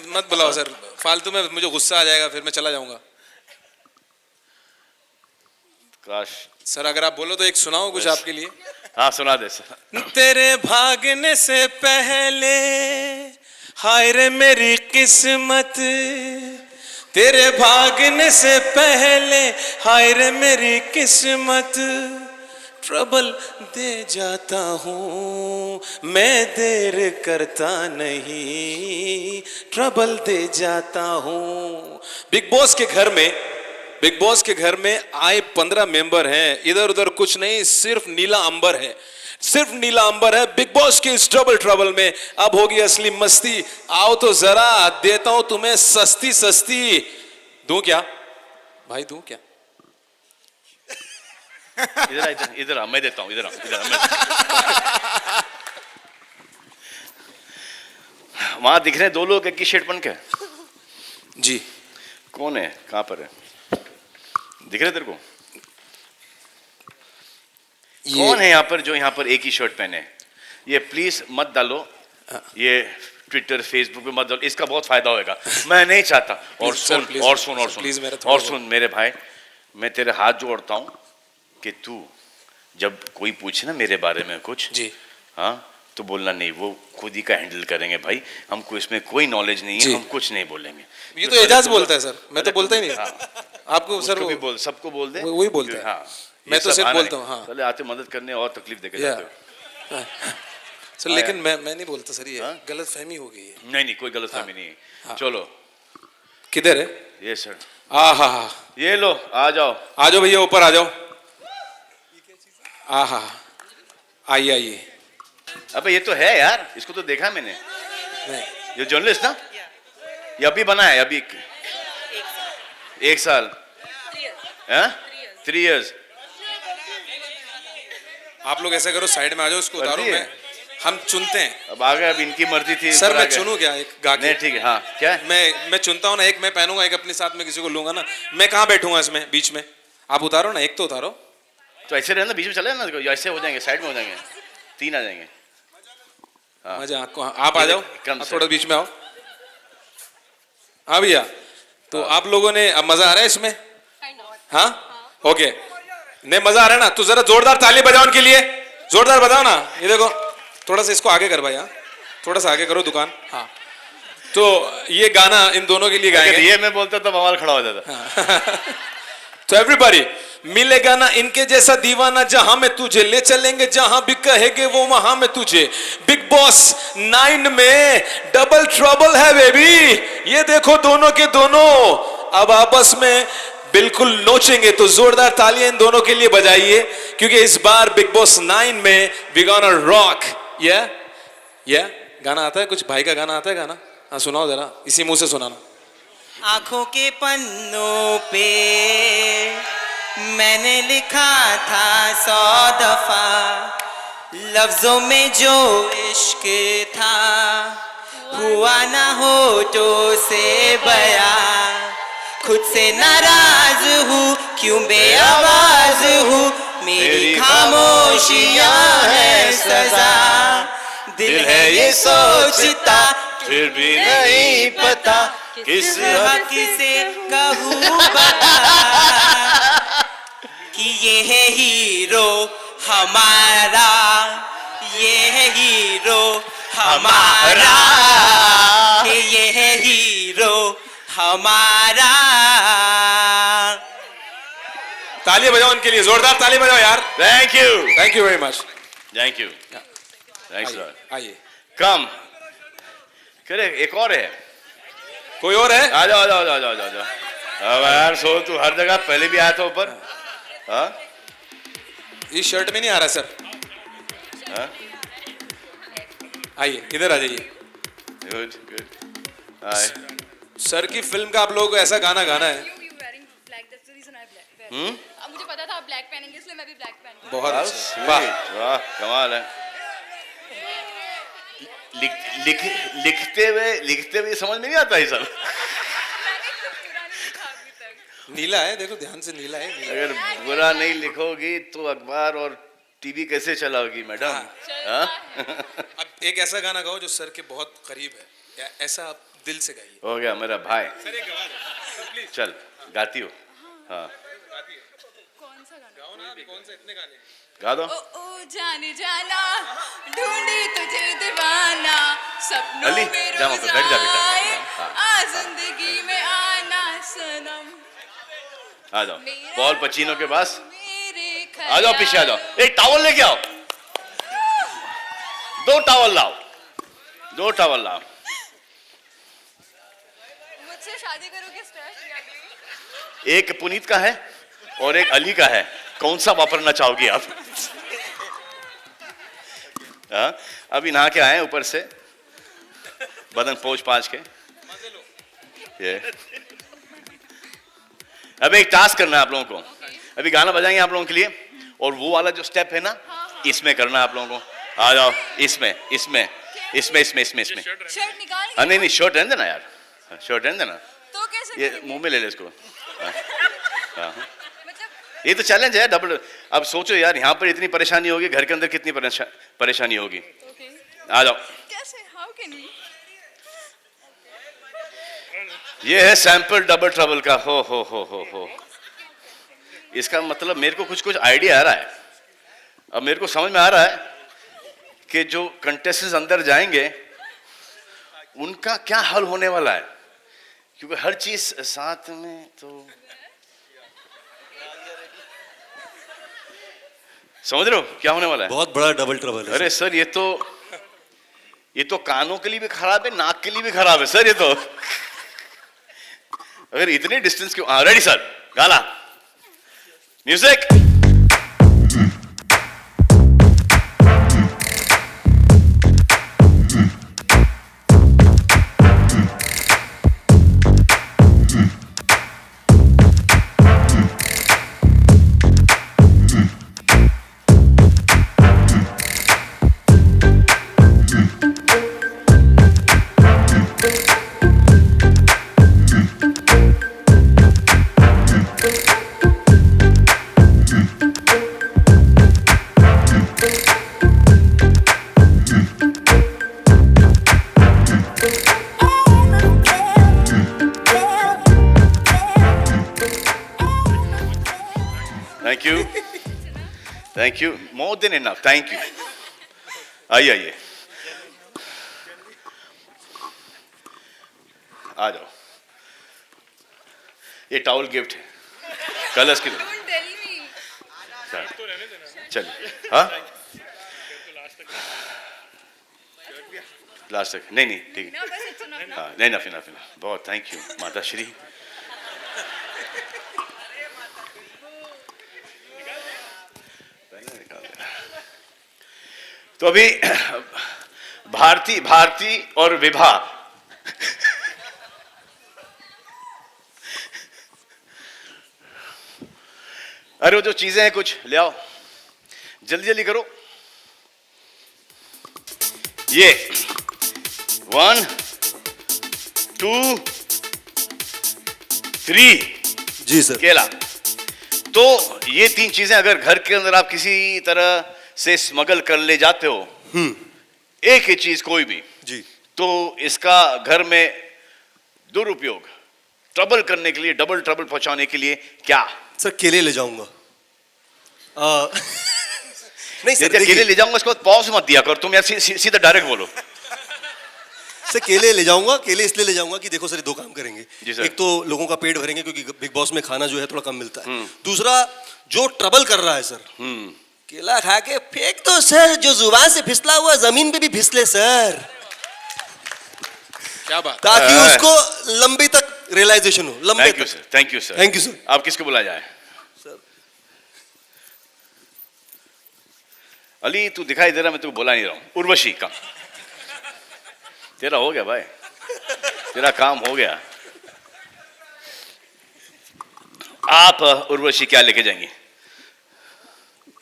मत बुलाओ सर, फालतू में मुझे गुस्सा आ जाएगा, फिर मैं चला जाऊंगा। काश सर अगर आप बोलो तो एक सुनाओ कुछ आपके लिए। हाँ सुना दे सर। तेरे भागने से पहले हाय रे मेरी किस्मत, तेरे भागने से पहले हाय रे मेरी किस्मत, ट्रबल दे जाता हूँ मैं, देर करता नहीं, ट्रबल दे जाता हूँ। बिग बॉस के घर में आए 15 मेंबर हैं, इधर उधर कुछ नहीं, सिर्फ नीला अंबर है, सिर्फ नीला अंबर है बिग बॉस के इस डबल ट्रबल में। अब होगी असली मस्ती, आओ तो जरा देता हूं तुम्हें सस्ती सस्ती। दूं क्या भाई, दूं क्या? इधर आ, मैं देता हूं, इधर आ। वहां दिख रहे हैं 2 लोग एक ही शर्ट पहन के। जी कौन है, कहां पर है, दिख रहे तेरे को? कौन है यहाँ पर जो यहाँ पर एक ही शर्ट पहने? ये प्लीज मत डालो, ये ट्विटर फेसबुक पे मत डालो, इसका बहुत फायदा होगा, मैं नहीं चाहता। और सुन मेरे भाई, मैं तेरे हाथ जोड़ता हूँ कि तू जब कोई पूछे ना मेरे बारे में कुछ, जी हाँ, तो बोलना नहीं, वो खुद ही का हैंडल करेंगे भाई, हमको इसमें कोई नॉलेज नहीं है, हम कुछ नहीं बोलेंगे। ये तो एजाज बोलता है सर, मैं तो बोलता ही नहीं। आपको सर भी बोल, सबको बोल दे, वही बोलते हैं। हाँ, मैं तो सिर्फ बोलता हूँ। हाँ, चले आते मदद करने और तकलीफ देके जाते हो सर, लेकिन मैं नहीं बोलता सर, ये गलत फहमी हो गई है। नहीं कोई गलत फहमी नहीं है। चलो किधर है ये सर? आहा, ये लो, आ जाओ भैया, ऊपर आ जाओ। आहा, आइए आइए। अबे ये तो है यार, इसको तो देखा मैंने। ये जर्नलिस्ट ना, ये अभी बना है, अभी 1 साल, 3 इयर्स। आप लोग ऐसा करो, साइड में आ जाओ, इसको उतारो, मैं हम चुनते हैं। अब आ गए, अब इनकी मर्जी थी सर। मैं चुनूं क्या एक गा के? नहीं ठीक है, हाँ क्या है? मैं चुनता हूँ ना, एक मैं पहनूंगा, एक अपने साथ में किसी को लूंगा ना। मैं कहाँ बैठूंगा इसमें बीच में? आप उतारो ना, एक तो उतारो। तो ऐसे रहना, बीच में चले ना, ऐसे हो जाएंगे, साइड में हो जाएंगे, 3 आ जाएंगे। मजा आपको, आप आ जाओ, थोड़ा बीच में आओ। हाँ भैया, तो आप लोगों ने, अब मजा आ रहा है इसमें? हाँ ओके, नहीं मजा आ रहा है ना, तो जरा जोरदार ताली बजाओ उनके लिए, जोरदार बजाओ ना। ये देखो, थोड़ा सा इसको आगे कर भाई, थोड़ा सा आगे करो दुकान। हाँ, तो ये गाना इन दोनों के लिए गाएंगे। ये मैं बोलता तो बवाल खड़ा हो जाता। तो एवरीबॉडी, मिलेगा ना इनके जैसा दीवाना, जहां में तुझे ले चलेंगे, जहां भी कहेगे वो वहां में तुझे। बिग बॉस 9 में डबल ट्रबल है बेबी, ये देखो दोनों के दोनों अब आपस में बिल्कुल नोचेंगे। तो जोरदार तालियां इन दोनों के लिए बजाइए, क्योंकि इस बार बिग बॉस 9 में वी गोना रॉक। या गाना आता है कुछ? भाई का गाना आता है गाना? हाँ सुनाओ जरा, इसी मुंह से सुनाना। आंखों के पन्नों पे मैंने लिखा था 100 दफा, लफ्जों में जो इश्क था हुआ ना होठों से बयां। खुद से नाराज हूँ, क्यों बेआवाज हूँ, मेरी खामोशियाँ है सजा। दिल है ये सोचता, फिर भी नहीं पता किस हक से कहूँ बता कि ये है हीरो हमारा, ये है हीरो हमारा, कि ये है हीरो हमारा। ताली बजाओ उनके लिए, जोरदार ताली बजाओ यार। Thank you very much. Thank you, thanks lot. आइए कम करे, एक और है, कोई और है? आ जाओ। अब यार सो, तू हर जगह पहले भी आया था ऊपर। हाँ, इस शर्ट में नहीं आ रहा सर। हाँ, आइए इधर आ जाइए। गुड आए। सर की फिल्म का आप लोगों को ऐसा गाना गाना है। मुझे पता था आप ब्लैक पहनेंगे, इसलिए मैं भी ब्लैक पहन। बहुत अच्छा, वाह कमाल है। लिखते हुए समझ में नहीं आता ये सब। नीला है, देखो ध्यान से, नीला है। अगर बुरा नहीं लिखोगी तो अखबार और टीवी कैसे चलाओगी मैडम? अब एक ऐसा गाना गाओ जो सर के बहुत करीब है, या ऐसा आप दिल से गाइए। हो गया मेरा भाई, सर एक गवा दो, चल गाती हो। हाँ कौन सा गाना? गाओ ना, अभी कौन सा, इतने गाने गा दो। ओ जाने जाना, ढूंढी तुझे दीवाना, सपनों अली, में जा वहाँ पे बैठ जा बेटा। रोज आए, आ जिंदगी में आना, आ जाओ पॉल पचीनो के पास, आ जाओ पीछे आ जाओ, एक टॉवल लेके आओ, 2 टॉवल लाओ, 2 टॉवल लाओ। मुझसे शादी करोगे स्टार? एक पुनीत का है और एक अली का है, कौन सा वापरना चाहोगी आप? हाँ, अभी नहा के आए ऊपर से, बदन पोंछ पाछ के। ये अब एक टास्क करना है आप लोगों को, अभी गाना बजाएंगे आप लोगों के लिए, और वो वाला जो स्टेप है ना, इसमें करना है आप लोगों को। आ जाओ, इसमें इसमें इसमें इसमें इसमें इसमें शर्ट निकाल। नहीं नहीं, शर्ट रहने देना यार, शर्ट रहने देना, तो कैसे ये मुंह में ले ले इसको। हाँ, ये तो चैलेंज है डबल। अब सोचो यार, यहाँ पर इतनी परेशानी होगी, घर के अंदर कितनी परेशानी होगी। आ जाओ, कैसे? How can you? ये है सैंपल डबल ट्रबल का। हो इसका मतलब मेरे को कुछ आइडिया आ रहा है। अब मेरे को समझ में आ रहा है कि जो कंटेस्टेंट्स अंदर जाएंगे उनका क्या हल होने वाला है, क्योंकि हर चीज साथ में तो समझ रहे हो क्या होने वाला है। बहुत बड़ा डबल ट्रबल है। अरे सर, ये तो कानों के लिए भी खराब है, नाक के लिए भी खराब है सर ये तो। अगर इतने डिस्टेंस क्यों। रेडी सर, गाना, music. Thank you, more than enough, thank you. आइए आ जाओ, ये टॉवल गिफ्ट है कलर्स के लिए। चलिए, हाँ लास्ट तक नहीं ठीक है, हाँ नहीं इनफ, बहुत थैंक यू माता श्री। तो अभी भारती और विभा अरे वो जो चीजें हैं कुछ ले आओ, जल्दी करो। ये 1 2 3 जी सर। केला। तो ये 3 चीजें अगर घर के अंदर आप किसी तरह से स्मगल कर ले जाते हो, एक ही चीज कोई भी जी, तो इसका घर में दुरुपयोग, ट्रबल करने के लिए, डबल ट्रबल पहुंचाने के लिए क्या? सर केले ले जाऊंगा। नहीं सर, केले ले जाऊंगा, उसके बाद पॉज मत दिया कर तुम यार, सीधा डायरेक्ट बोलो। सर केले ले जाऊंगा, केले इसलिए ले जाऊंगा कि देखो सर 2 काम करेंगे। एक तो लोगों का पेट भरेंगे क्योंकि बिग बॉस में खाना जो है थोड़ा कम मिलता है। दूसरा, जो ट्रबल कर रहा है सर, केला खा के फेंक दो सर, जो जुबान से फिसला हुआ जमीन पे भी फिसले सर। क्या बात, ताकि उसको लंबी तक रियलाइजेशन हो। लंबे thank you sir, thank you sir, thank you sir. आप किसको बुलाया जाए? सर अली तू दिखाई दे रहा, मैं तुझको बुला नहीं रहा हूं। उर्वशी का तेरा हो गया भाई, तेरा काम हो गया। आप उर्वशी क्या लेके जाएंगी?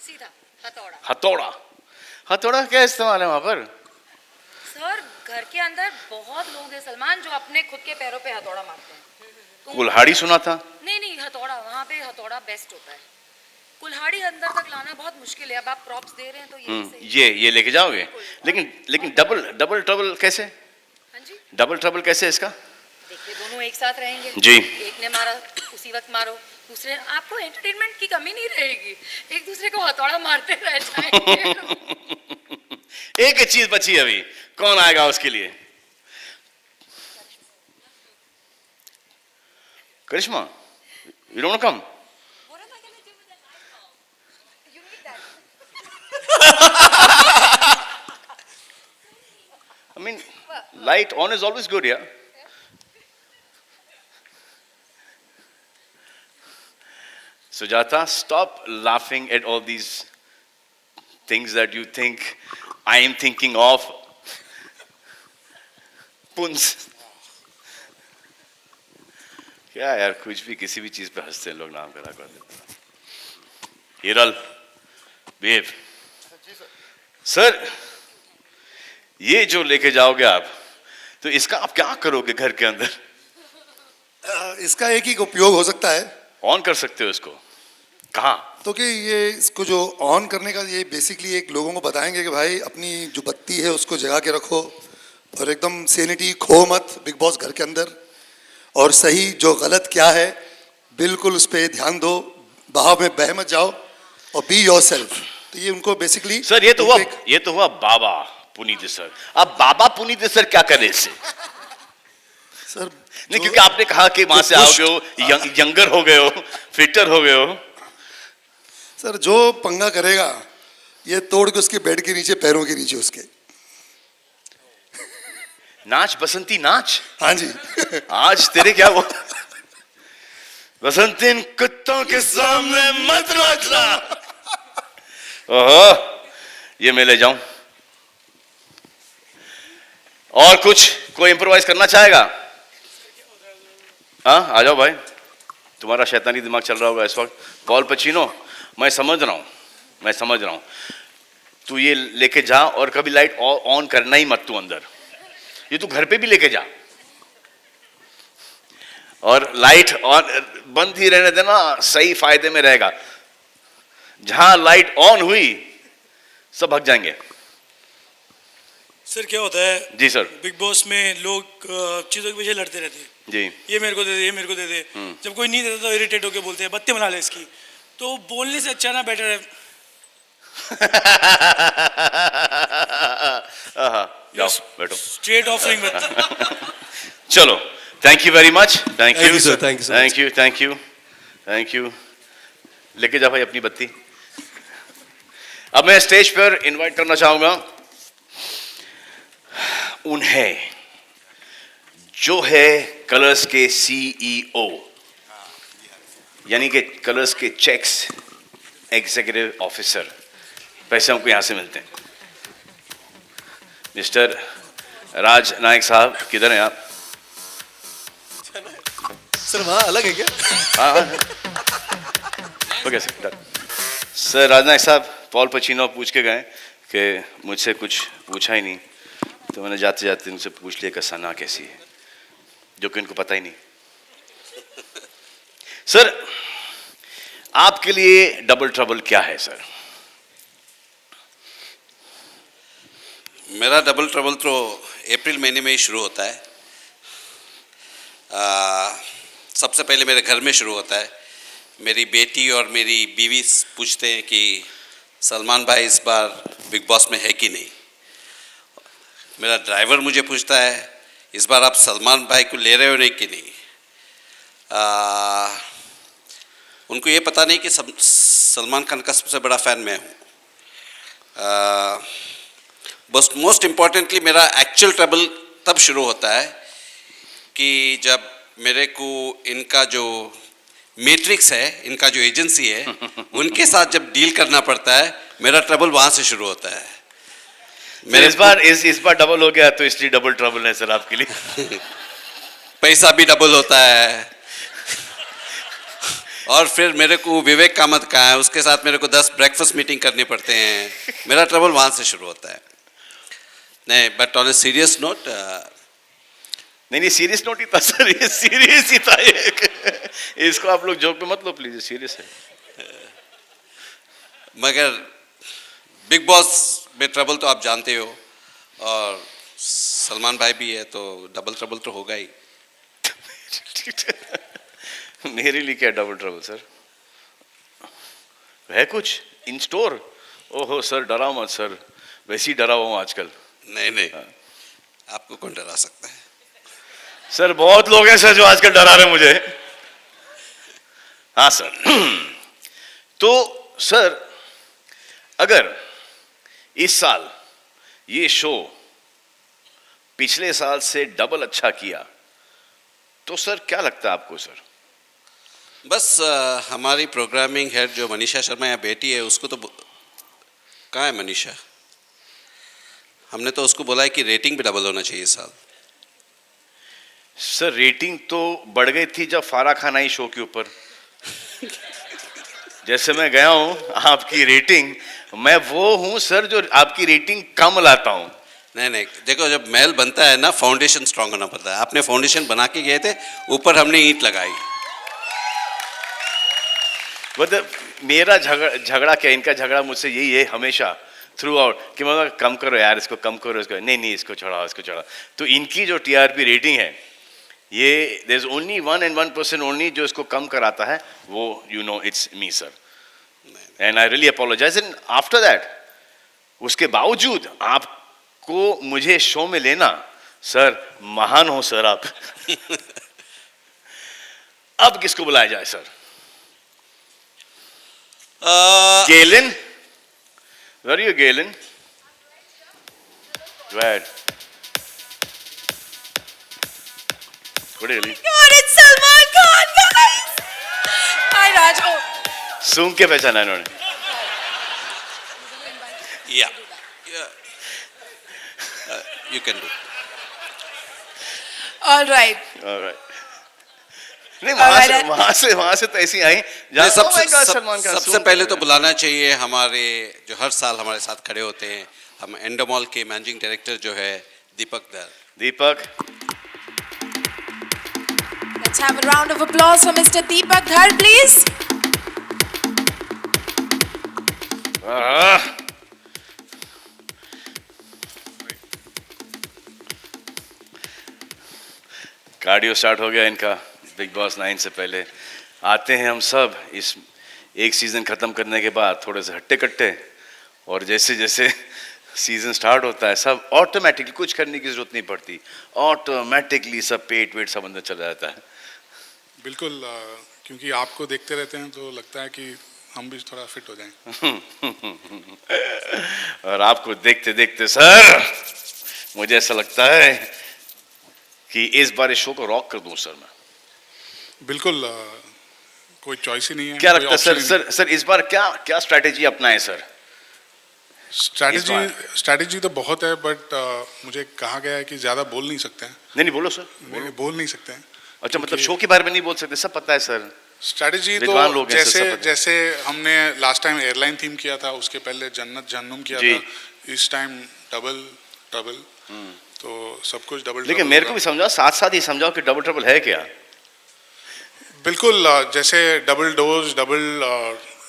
सीधा हथौड़ा। हथौड़ा क्या इस्तेमाल है वहां पर? सर घर के अंदर बहुत लोग हैं सलमान जो अपने खुद के पैरों पे हथौड़ा मारते हैं। तो कुल्हाड़ी सुना था। नहीं हथौड़ा, वहाँ पे हथौड़ा बेस्ट होता है। कुल्हाड़ी अंदर तक लाना बहुत मुश्किल है। अब आप प्रॉप्स दे रहे हैं तो ये लेके जाओगे, लेकिन डबल ट्रबल कैसे? हाँ जी, डबल ट्रबल कैसे इसका? देखिए दोनों एक साथ रहेंगे जी। एक ने मारा उसी वक्त मारो, दूसरे, आपको एंटरटेनमेंट की कमी नहीं रहेगी, एक दूसरे को हथौड़ा मारते रह जाएंगे। एक चीज बची अभी, कौन आएगा उसके लिए? करिश्मा, you don't come? Light on is always good, yeah. Sujata, stop laughing at all these things that you think I am thinking of. Puns. क्या यार, कुछ भी किसी भी चीज पे हंसते हैं लोग, नाम करा कर देते हैं. हिरल, बेब. सर, ये जो लेके जाओगे आप, तो इसका आप क्या करोगे घर के अंदर? इसका एक ही उपयोग हो सकता है. ऑन कर सकते हो इसको. कहाँ? तो कि ये इसको जो ऑन करने का, ये बेसिकली एक लोगों को बताएंगे कि भाई अपनी जो बत्ती है उसको जगा के रखो और एकदम सेनिटी खो मत बिग बॉस घर के अंदर, और सही जो गलत क्या है बिल्कुल उस पर ध्यान दो, बहाव में बह मत जाओ और बी योरसेल्फ. तो ये उनको बेसिकली सर ये तो हुआ बाबा पुनीत सर. अब बाबा पुनीत सर क्या करे इससे? सर नहीं, क्योंकि आपने कहा कि वहां से आओगे हो, यंगर हो गए हो, फिटर हो गए हो. सर जो पंगा करेगा ये तोड़ के उसके बेड के नीचे, पैरों के नीचे उसके. नाच बसंती नाच. हाँ जी. आज तेरे क्या वो बसंती, इन कुत्तों के सामने मत नाचना. ओहो, ये मैं ले जाऊं. और कुछ कोई इंप्रोवाइज करना चाहेगा? हाँ, आ जाओ भाई. तुम्हारा शैतानी दिमाग चल रहा होगा इस वक्त. पॉल पचीनो, मैं समझ रहा हूं. तू ये लेके जा और कभी लाइट ऑन करना ही मत तू अंदर. ये तू घर पे भी लेके जा और लाइट ऑन बंद ही रहने देना, सही फायदे में रहेगा. जहां लाइट ऑन हुई सब भाग जाएंगे. सर क्या होता है जी सर, बिग बॉस में लोग चीजों के पीछे लड़ते रहते हैं. जी, ये मेरे को दे दे, ये मेरे को दे दे. जब कोई नहीं देता तो इरिटेट होके बोलते हैं बत्ती बना ले इसकी. तो बोलने से अच्छा ना बेटर है. जाओ बैठो. स्ट्रेट ऑफरिंग बत्ती. चलो, thank you very much. Thank Thank you you, sir. Thank you so much. Thank you. लेके जा भाई अपनी बत्ती. अब मैं स्टेज पर इनवाइट करना चाहूंगा उन्हें जो है कलर्स के सीईओ, यानी कि कलर्स के चेक्स एग्जीक्यूटिव ऑफिसर. पैसे हमको यहां से मिलते हैं. मिस्टर राज नायक साहब, किधर हैं आप? सर वहाँ अलग है क्या? हाँ. Okay sir. राज नायक साहब, पॉल पचीनो पूछ के गए कि मुझसे कुछ पूछा ही नहीं, तो मैंने जाते जाते उनसे पूछ लिया कि सना कैसी है, जो कि उनको पता ही नहीं. सर, आपके लिए डबल ट्रबल क्या है सर? मेरा डबल ट्रबल तो अप्रैल महीने में ही शुरू होता है. सबसे पहले मेरे घर में शुरू होता है. मेरी बेटी और मेरी बीवी पूछते हैं कि सलमान भाई इस बार बिग बॉस में है कि नहीं. मेरा ड्राइवर मुझे पूछता है इस बार आप सलमान भाई को ले रहे हो नहीं कि नहीं. उनको ये पता नहीं कि सलमान खान का सबसे बड़ा फ़ैन मैं हूँ. बस मोस्ट इम्पॉर्टेंटली मेरा एक्चुअल ट्रबल तब शुरू होता है कि जब मेरे को इनका जो मैट्रिक्स है, इनका जो एजेंसी है, उनके साथ जब डील करना पड़ता है, मेरा ट्रबल वहाँ से शुरू होता है. मेरे इस बार डबल हो गया तो इसलिए डबल ट्रबल है सर आपके लिए. पैसा भी डबल होता है. और फिर मेरे को विवेक कामत का है, उसके साथ मेरे को 10 ब्रेकफास्ट मीटिंग करने पड़ते हैं. मेरा ट्रबल वहाँ से शुरू होता है. नहीं, but on a serious note, नहीं सीरियस नोट ही था सर, ये सीरियस ही था. इसको आप लोग जोक पे मत लो प्लीज, सीरियस है. मगर बिग बॉस में ट्रबल तो आप जानते हो, और सलमान भाई भी है तो डबल ट्रबल तो होगा ही. मेरे लिए क्या डबल ट्रबल सर? है कुछ इन स्टोर? ओहो सर, डराओ मत सर, वैसे ही डरा हुआ हूँ आजकल. नहीं, आपको कौन डरा सकता है? सर बहुत लोग हैं सर जो आजकल डरा रहे मुझे. हाँ सर. तो सर, अगर इस साल ये शो पिछले साल से डबल अच्छा किया, तो सर क्या लगता है आपको सर? बस हमारी प्रोग्रामिंग हेड जो मनीषा शर्मा या बेटी है उसको तो कहाँ है मनीषा? हमने तो उसको बोला है कि रेटिंग भी डबल होना चाहिए इस साल। सर रेटिंग तो बढ़ गई थी जब फारा खान आई शो के ऊपर। जैसे मैं गया हूं आपकी रेटिंग, मैं वो हूं सर जो आपकी रेटिंग कम लाता हूं। नहीं, देखो जब महल बनता है ना फाउंडेशन स्ट्रांग होना पड़ता है। आपने फाउंडेशन बना के गए थे, ऊपर हमने ईंट लगाई। मतलब मेरा झगड़ा क्या, इनका झगड़ा मुझसे यही है हमेशा थ्रू आउट कि मतलब कम करो यार, इसको कम करो, इसको नहीं इसको चढ़ाओ, इसको चढ़ाओ। तो इनकी जो टीआरपी रेटिंग है ये देयर इज ओनली 1% ओनली जो इसको कम कराता है, वो you know it's me sir, and I really apologise. And after that उसके बावजूद आपको मुझे शो में लेना सर, महान हो सर आप। अब किसको बुलाया जाए sir? Galen? Where are you, Galen? Right. Good evening. God, it's Salman Khan, guys! Hi, Raj. Oh. सूंघ के पहचाना इन्होंने। Yeah. You can do. All right. All right. नहीं वहां से तो ऐसी आई जहां सबसे पहले तो बुलाना चाहिए हमारे जो हर साल हमारे साथ खड़े होते हैं, हम एंडोमॉल के मैनेजिंग डायरेक्टर जो है दीपक दर। दीपक, Let's have a round of applause for Mr. Deepak Dhar, please. Cardio start हो गया इनका बिग बॉस 9 से पहले। आते हैं हम सब इस एक सीज़न ख़त्म करने के बाद थोड़े से हट्टे कट्टे, और जैसे जैसे सीज़न स्टार्ट होता है सब ऑटोमेटिकली, कुछ करने की ज़रूरत नहीं पड़ती, ऑटोमेटिकली सब पेट वेट सब अंदर चला जाता है। बिल्कुल, क्योंकि आपको देखते रहते हैं तो लगता है कि हम भी थोड़ा फिट हो जाएं। और आपको देखते देखते सर मुझे ऐसा लगता है कि इस बार इस शो को रॉक कर दूं सर मैं। बिल्कुल, कोई चॉइस ही नहीं है। क्या लगता है सर इस बार क्या स्ट्रैटेजी अपनाएं सर? स्ट्रैटेजी तो बहुत है, बट मुझे कहा गया है कि ज्यादा बोल नहीं सकते हैं। नहीं बोलो सर। बोल नहीं सकते हैं। अच्छा, मतलब शो के बारे में नहीं बोल सकते, सब पता है सर। स्ट्रैटेजी तो जैसे हमने लास्ट टाइम एयरलाइन थीम किया था, उसके पहले जन्नत जहन्नुम किया था, इस टाइम डबल ट्रबल, तो सब कुछ डबल। लेकिन मेरे को भी समझाओ, साथ साथ ही समझाओ कि डबल ट्रबल है क्या? बिल्कुल, जैसे double dose,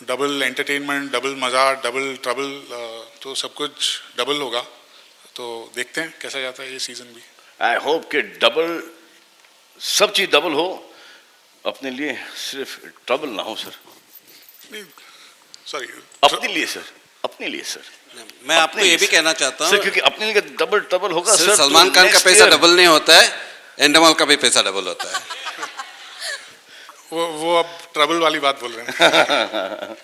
double entertainment, double मजा, डबल ट्रबल, तो सब कुछ डबल होगा। तो देखते हैं कैसा जाता है ये सीजन भी। आई होप कि डबल सब चीज डबल हो, अपने लिए सिर्फ ट्रबल ना हो सर। सॉरी, अपने लिए सर, अपने लिए सर। मैं आपको ये भी कहना चाहता हूँ सर, क्योंकि अपने लिए डबल ट्रबल होगा सर। सलमान खान का पैसा डबल नहीं होता है, एंडोमॉल का भी पैसा डबल होता है। वो अब ट्रबल वाली बात बोल रहे हैं।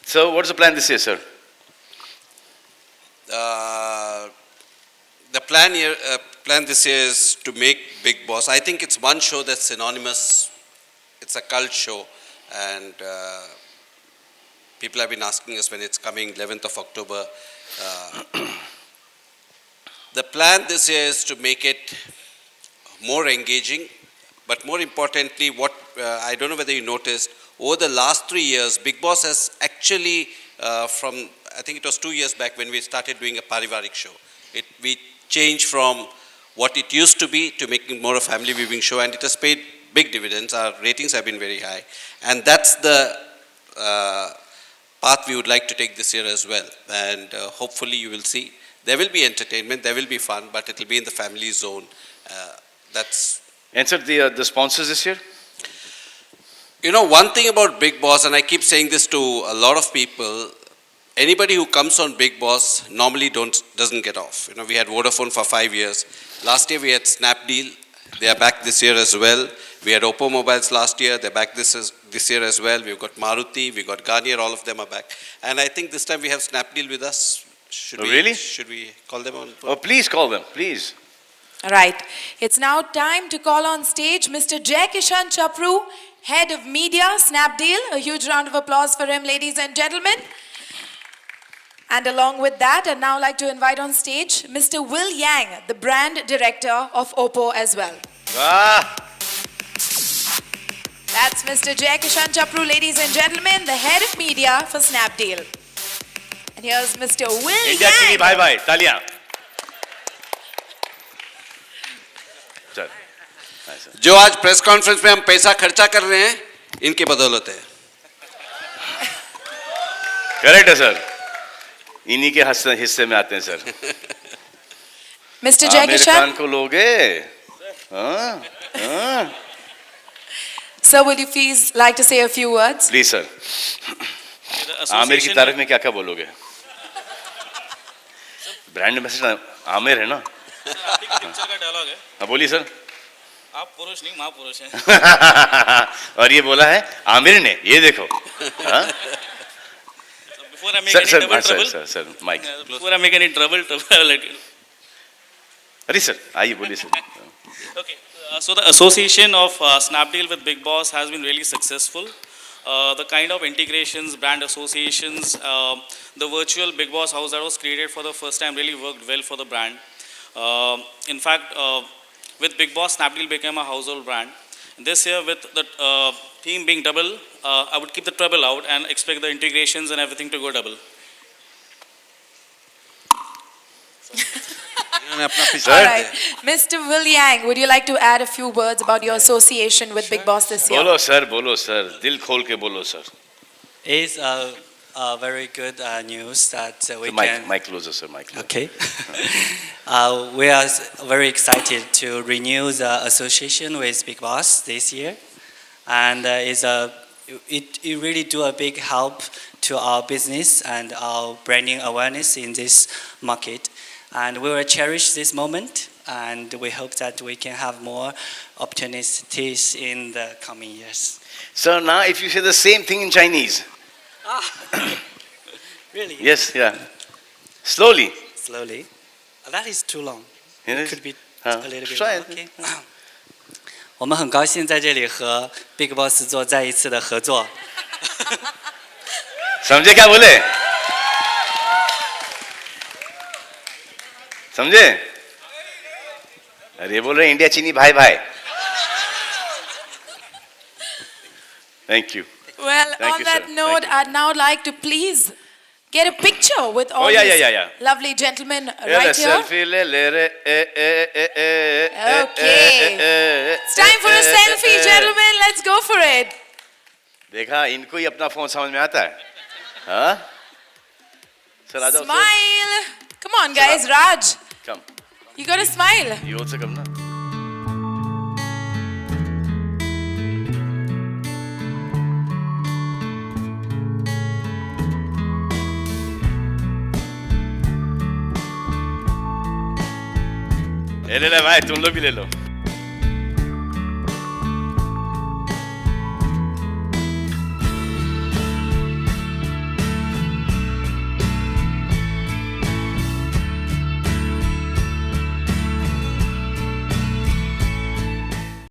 So what's the plan this year, sir? The plan this year is to make Big Boss. I think it's one show that's synonymous. It's a cult show, and people have been asking us when it's coming, 11th of October. The plan this year is to make it more engaging, but more importantly, I don't know whether you noticed, over the last 3 years, Big Boss has actually, I think it was 2 years back when we started doing a Parivarik show. We changed from what it used to be to making more a family viewing show, and it has paid big dividends. Our ratings have been very high, and that's the path we would like to take this year as well. And hopefully you will see, there will be entertainment, there will be fun, but it will be in the family zone. And sir, the sponsors this year? You know, one thing about Big Boss, and I keep saying this to a lot of people, anybody who comes on Big Boss normally doesn't get off. You know, we had Vodafone for 5 years. Last year we had Snapdeal. They are back this year as well. We had Oppo Mobiles last year. They're back this year as well. We've got Maruti, we've got Garnier, all of them are back. And I think this time we have Snapdeal with us. Really? Should we call them on? Oh, please call them, please. Right. It's now time to call on stage Mr. Jai Kishan Chapru, Head of Media, Snapdeal. A huge round of applause for him, ladies and gentlemen. And along with that, I'd now like to invite on stage Mr. Will Yang, the brand director of Oppo as well. Ah. That's Mr. Jai Kishan Chapru, ladies and gentlemen, the Head of Media for Snapdeal. And here's Mr. Will India Yang. चीनी भाई भाई तालियां. चल. जो आज press conference में हम पैसा खर्चा कर रहे हैं, इनकी बदौलत है. करेक्ट है सर. इन्हीं के हिस्से में आते हैं सर. Mr. Jai मेरे Kishan. कान को लोगे? हाँ? हाँ? Sir, will you please like to say a few words? Please sir. Aamir की तारीफ में क्या क्या बोलोगे? ब्रांड एम्बेसडर आमिर है ना? पिक्चर का डायलॉग है. हाँ बोलिए सर. आप पुरुष नहीं महापुरुष हैं. और ये बोला है आमिर ने. ये देखो. हाँ? Before I make sir any sir double trouble. Sir mic. Before I make any trouble, I will let you. अरे सर आइए बोलिए sir. Okay. So the association of Snapdeal with Big Boss has been really successful. The kind of integrations, brand associations, the virtual Big Boss house that was created for the first time really worked well for the brand. In fact, with Big Boss, Snapdeal became a household brand. This year, with the theme being double, I would keep the treble out and expect the integrations and everything to go double. All right. Mr. Will Yang, would you like to add a few words about your association with Big Boss this year? बोलो sir दिल खोल के बोलो sir. It's a very good news that we can. Mic closer, sir. Mic closer. Okay. We are very excited to renew the association with Big Boss this year, and it really do a big help to our business and our branding awareness in this market. And we will cherish this moment, and we hope that we can have more opportunities in the coming years. Sir, now if you say the same thing in Chinese. Really? Yes, yeah. Slowly. Slowly. That is too long. Yes. It could be a little bit Try more. Okay. 我们很高兴在这里和 Big Boss 做再一次的合作。 समझे क्या बोले? समझे? अरे बोल रहे India चीनी भाई भाई. Thank you. Well, Thank on you, that sir. note, I'd now like to please get a picture with all yeah, these yeah. lovely gentlemen Yeah, right the here. selfie le re. Okay. It's time for a selfie, gentlemen. Let's go for it. देखा इनको ही अपना phone समझ में आता है. हाँ? Sir आ जाओ. Smile. Come on, guys. Raj, Come. you gotta smile. You also come ना. ले भाई तुम लोग भी ले लो.